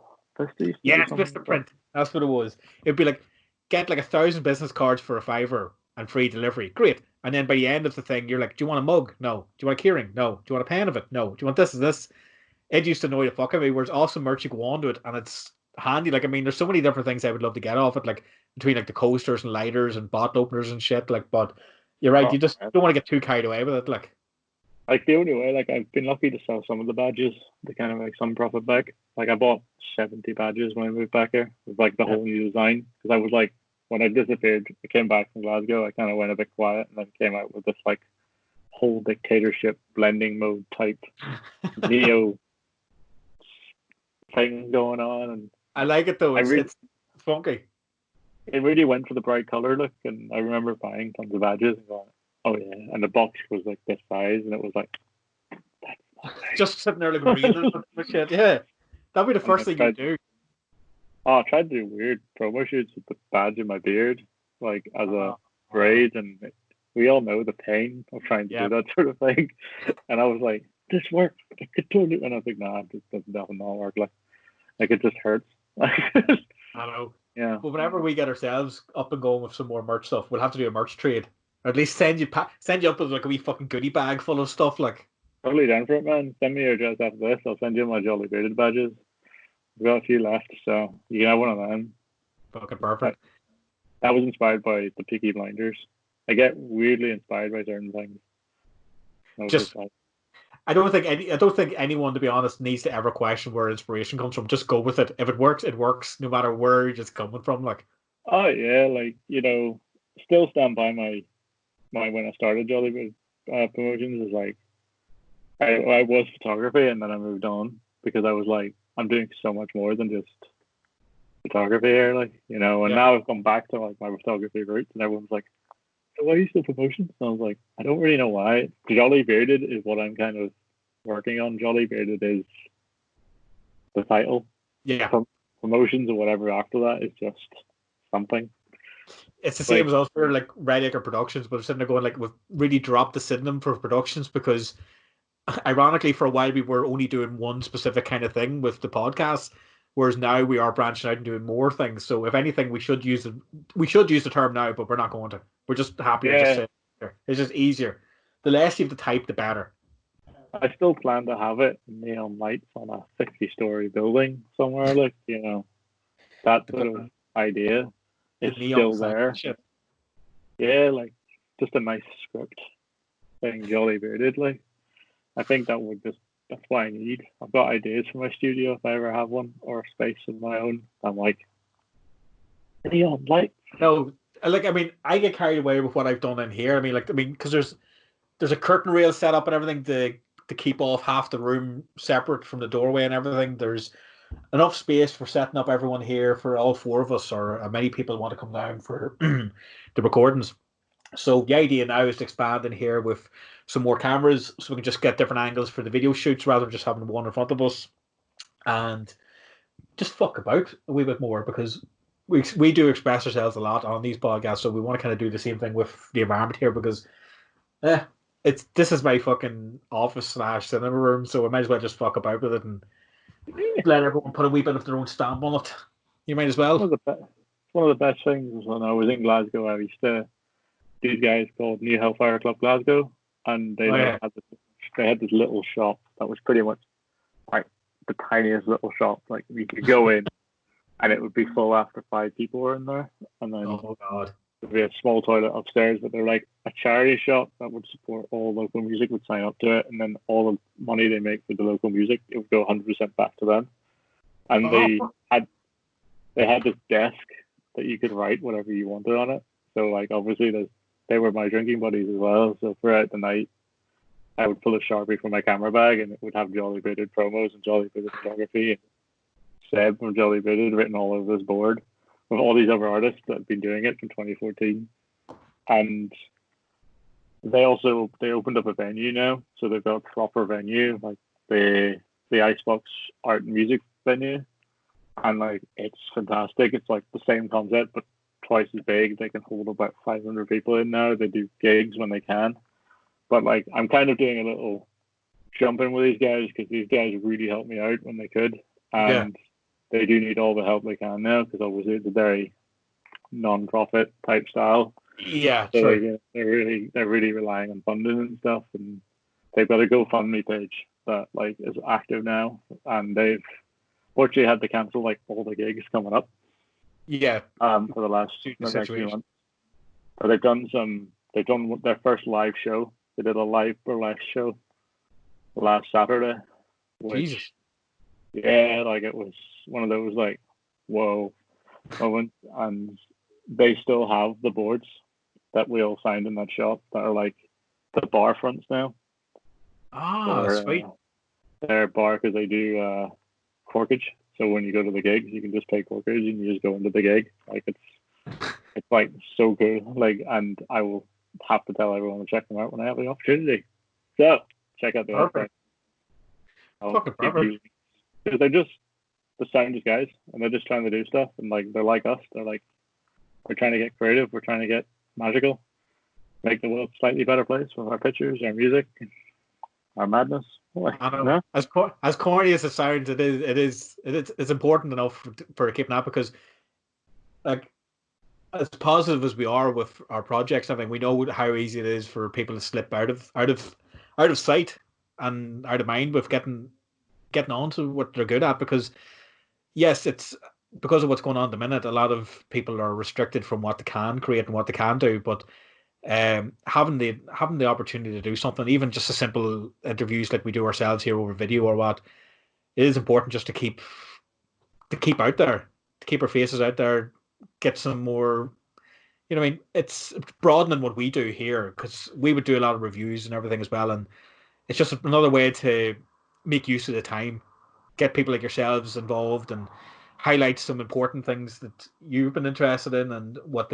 Yeah, it's Vista Print. That's what it was. It'd be like, get like 1,000 business cards for $5 and free delivery. Great. And then by the end of the thing, you're like, do you want a mug? No. Do you want a keyring? No. Do you want a pen of it? No. Do you want this? It used to annoy the fuck out of me. Whereas awesome merch you go on to it, and it's handy. Like, I mean, there's so many different things I would love to get off it. Like, between like the coasters and lighters and bottle openers and shit, like, but you're right, you just don't want to get too carried away with it, like the only way, like I've been lucky to sell some of the badges to kind of make some profit back. Like I bought 70 badges when I moved back here with like the whole new design, because I was like, when I disappeared, I came back from Glasgow, I kind of went a bit quiet and then came out with this like whole dictatorship blending mode type neo thing going on, and I like it though. It's funky. It really went for the bright color look, and I remember buying tons of badges and going, "Oh yeah!" And the box was like this size, and it was like, just sitting there like reading shit. Yeah, that'd be the first thing you do. Oh, I tried to do weird promo shoots with the badge in my beard, like as a braid, and we all know the pain of trying to do that sort of thing. And I was like, "This works. I could totally." And I was like, "Nah, this doesn't definitely not work. Like it just hurts." I know. Yeah. But whenever we get ourselves up and going with some more merch stuff, we'll have to do a merch trade, or at least send you up with like a wee fucking goodie bag full of stuff. Like, totally down for it, man. Send me your address after this. I'll send you my Jolly Bearded badges. We've got a few left, so you can have one of them. Fucking perfect. That was inspired by the Peaky Blinders. I get weirdly inspired by certain things. I don't think anyone, to be honest, needs to ever question where inspiration comes from. Just go with it. If it works, it works, no matter where you're just coming from. Like, oh yeah, like, you know, still stand by my when I started Jolly Bird Promotions is like I was photography and then I moved on because I was like I'm doing so much more than just photography here, like, you know, and now I've come back to like my photography roots and everyone's like, so why are you still promotions? And I was like, I don't really know why. Jolly Bearded is what I'm kind of working on. Jolly Bearded is the title. Yeah. Promotions or whatever after that is just something. It's the same as us for like Red Acre Productions, but we're sitting there going like we've really dropped the synonym for productions because ironically for a while we were only doing one specific kind of thing with the podcast, whereas now we are branching out and doing more things. So if anything, we should use the term now, but we're not going to. We're just happy to just say it. It's just easier. The less you have to type, the better. I still plan to have it neon lights on a 50-story building somewhere, like, you know, that sort of idea is still there. Yeah, like just a nice script saying Jolly Bearded, like I think that's what I need. I've got ideas for my studio if I ever have one or a space of my own. I'm like neon lights. No, like I mean, I get carried away with what I've done in here. Because there's a curtain rail set up and everything to keep off half the room separate from the doorway and everything. There's enough space for setting up everyone here for all four of us, or many people want to come down for the recordings. So the idea now is to expand in here with some more cameras so we can just get different angles for the video shoots rather than just having one in front of us, and just fuck about a wee bit more because we do express ourselves a lot on these podcasts, so we want to kind of do the same thing with the environment here because this is my fucking office / cinema room, so we might as well just fuck about with it and let everyone put a wee bit of their own stamp on it. You might as well. One of the best things was when I was in Glasgow. I used to these guys called New Hellfire Club Glasgow, and they had this little shop that was pretty much like the tiniest little shop. Like you could go in, and it would be full after 5 people were in there, and then oh god. There'd be a small toilet upstairs, but they're like a charity shop that would support all local music, would sign up to it, and then all the money they make with the local music, it would go 100% back to them. And they had this desk that you could write whatever you wanted on it. So like obviously they were my drinking buddies as well. So throughout the night, I would pull a Sharpie from my camera bag, and it would have Jolly Bearded promos and Jolly Bearded photography and Seb from Jolly Bearded written all over this board, with all these other artists that have been doing it from 2014. And they opened up a venue now, so they've got a proper venue, like the Icebox art and music venue, and like it's fantastic. It's like the same concept but twice as big. They can hold about 500 people in now. They do gigs when they can, but like I'm kind of doing a little jumping with these guys because these guys really helped me out when they could, and they do need all the help they can now because obviously it's a very non-profit type style. Yeah, so they're really relying on funding and stuff, and they've got a GoFundMe page that like is active now, and they've fortunately had to cancel like all the gigs coming up. Yeah. For the last few months. But they've done their first live show. They did a live burlesque show last Saturday. Jesus. Yeah, like it was one of those like whoa moments, and they still have the boards that we all signed in that shop that are like the bar fronts now. Sweet. They're bar because they do corkage. So when you go to the gigs, you can just pay corkage and you just go into the gig. Like it's like so cool. Like, and I will have to tell everyone to check them out when I have the opportunity. So check out the website. Fucking perfect. Because they're just the soundest guys, and they're just trying to do stuff, and like they're like us. They're like, we're trying to get creative, we're trying to get magical, make the world a slightly better place with our pictures, our music, our madness. I know. No? As corny as it sounds, it's important enough for keeping that, because like as positive as we are with our projects, I think we know how easy it is for people to slip out of sight and out of mind with getting on to what they're good at, because yes, it's because of what's going on at the minute, a lot of people are restricted from what they can create and what they can do, but having the opportunity to do something, even just a simple interviews like we do ourselves here over video or what, it is important just to keep out there, to keep our faces out there, get some more you know, I mean, it's broadening what we do here because we would do a lot of reviews and everything as well, and it's just another way to make use of the time, get people like yourselves involved, and highlight some important things that you've been interested in and what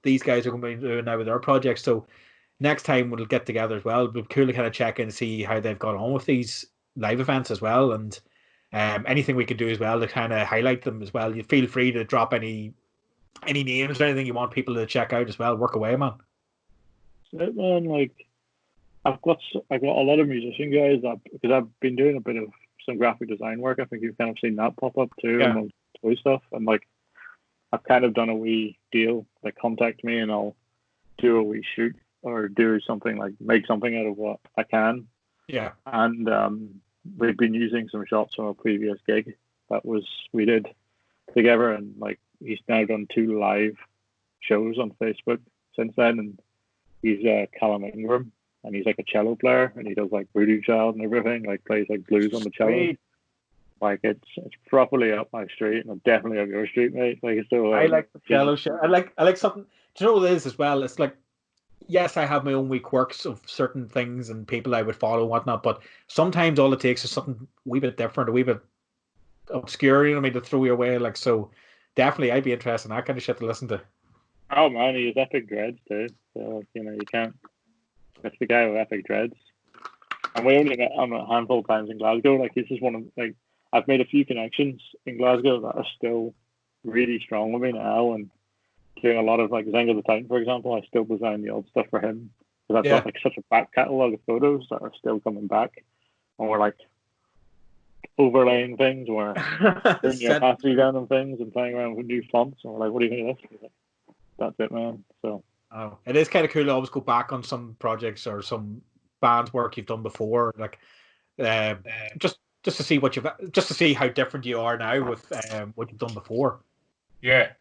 these guys are going to be doing now with their projects. So next time we'll get together as well. It'll be cool to kind of check in and see how they've got on with these live events as well, and anything we could do as well to kind of highlight them as well. You feel free to drop any names or anything you want people to check out as well. Work away, man. Man, like I've got a lot of musician guys that, because I've been doing a bit of some graphic design work. I think you've kind of seen that pop up too, Yeah. among toy stuff. And like I've kind of done a wee deal. Like contact me and I'll do a wee shoot or do something, like make something out of what I can. Yeah. And we've been using some shots from a previous gig we did together, and like he's now done 2 live shows on Facebook since then, and he's Callum Ingram, and he's like a cello player, and he does like Voodoo Child and everything, like plays like blues on the cello. Sweet. Like it's properly up my street, and definitely up your street, mate. Like it's still. I like the cello show. I like something. Do you know what it is as well? It's like, yes, I have my own wee quirks of certain things and people I would follow and whatnot, but sometimes all it takes is something a wee bit different, a wee bit obscure, you know what I mean, to throw you away. Like, so definitely I'd be interested in that kind of shit to listen to. Oh man, he has epic dreads too. So you know you can't. That's the guy with epic dreads. And we only met him a handful of times in Glasgow. Like this is one of like I've made a few connections in Glasgow that are still really strong with me now, and doing a lot of like Zenga the Titan, for example. I still design the old stuff for him because I've got like such a back catalogue of photos that are still coming back, and we're like overlaying things, or putting your opacity down on things and playing around with new fonts, and we're like, what do you think of this? Like, that's it, man. So it is kind of cool to always go back on some projects or some band's work you've done before, like just to see just to see how different you are now with what you've done before. Yeah.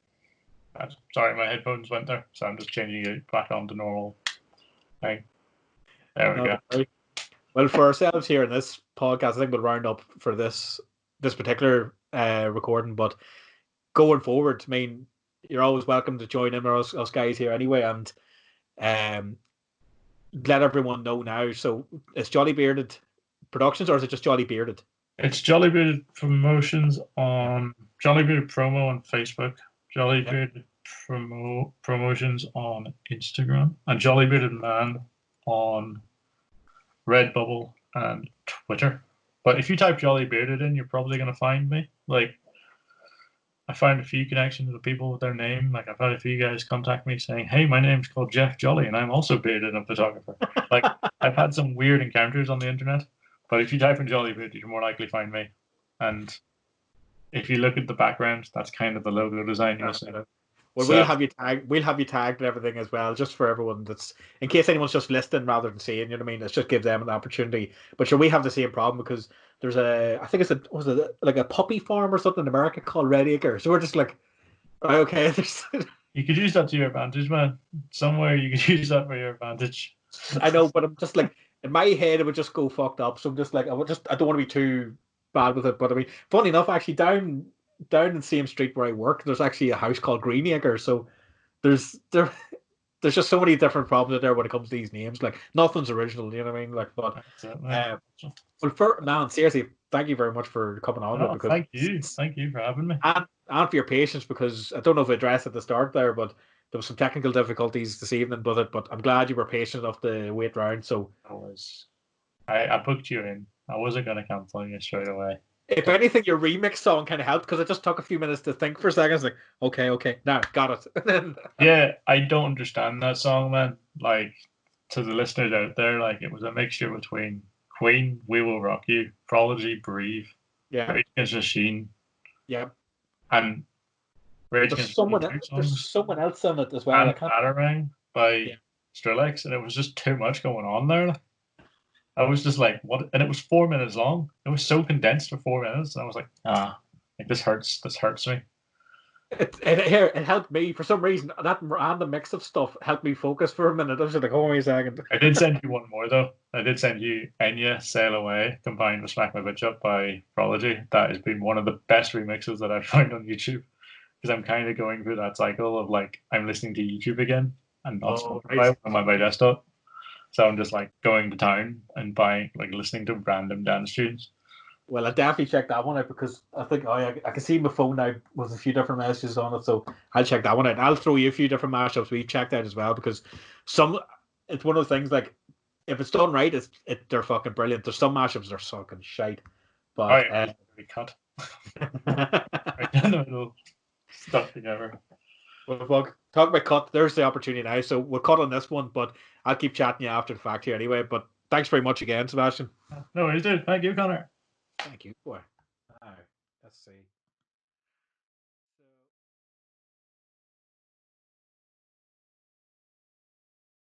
Sorry, my headphones went there, so I'm just changing it back on to normal thing. There we go. Well, for ourselves here in this podcast, I think we'll round up for this particular recording. But going forward, I mean, you're always welcome to join in with us guys here anyway, and let everyone know now. So, it's Jolly Bearded Productions, or is it just Jolly Bearded? It's Jolly Bearded Promotions on Jolly Bearded Promo on Facebook. Jolly Bearded Promotions on Instagram, and Jolly Bearded Man on Redbubble and Twitter. But if you type Jolly Bearded in, you're probably going to find me. Like, I found a few connections with people with their name. Like, I've had a few guys contact me saying, hey, my name's called Jeff Jolly, and I'm also bearded and a photographer. Like, I've had some weird encounters on the internet. But if you type in Jolly Bearded, you're more likely to find me. And if you look at the background, that's kind of the logo design you'll see. Well, so, we'll have you tagged and everything as well, just for everyone that's, in case anyone's just listening rather than seeing, you know what I mean? It just gives them an opportunity. But sure, we have the same problem because there's I think it's like a puppy farm or something in America called Red Acre. So we're just like, right, okay. You could use that to your advantage, man. Somewhere you could use that for your advantage. I know, but I'm just like, in my head, it would just go fucked up. So I'm just like, I don't want to be too bad with it. But I mean, funny enough, actually, down in the same street where I work, there's actually a house called Green Acre. So there's just so many different problems there when it comes to these names. Like, nothing's original, you know what I mean? Like, but well, seriously, thank you very much for coming on. Oh, thank you for having me, and for your patience, because I don't know if I addressed at the start there, but there was some technical difficulties this evening with it. But I'm glad you were patient enough to wait around. So I booked you in. I wasn't going to cancel you straight away. If anything, your remix song kind of helped because it just took a few minutes to think for a second. It's like, okay, now got it. Yeah, I don't understand that song, man. Like, to the listeners out there, like, it was a mixture between Queen, We Will Rock You, Prodigy, Breathe, Rage Against the Machine, and Rage Against the Machine. There's someone else on it as well. And Batarang by Skrillex, and it was just too much going on there. I was just like, what? And it was 4 minutes long. It was so condensed for 4 minutes. And I was like, like this hurts me. It helped me for some reason. That random mix of stuff helped me focus for a minute. I was like, hold on a second. I did send you one more though. I did send you Enya Sail Away combined with Smack My Bitch Up by Prodigy. That has been one of the best remixes that I've found on YouTube. because I'm kind of going through that cycle of like I'm listening to YouTube again and not Spotify nice. on my desktop. So I'm just like going to town and buying, like listening to random dance tunes. Well, I definitely check that one out because I think I can see my phone now with a few different messages on it, so I'll check that one out. I'll throw you a few different mashups we've checked out as well because it's one of those things like if it's done right, they're fucking brilliant. There's some mashups that are fucking shite, but we cut right down the middle, stuck together. Well, talk about cut. There's the opportunity now, so we'll cut on this one, but I'll keep chatting you after the fact here anyway. But thanks very much again, Sebastian. No worries, dude. Thank you, Conor. Thank you, boy. All right, let's see.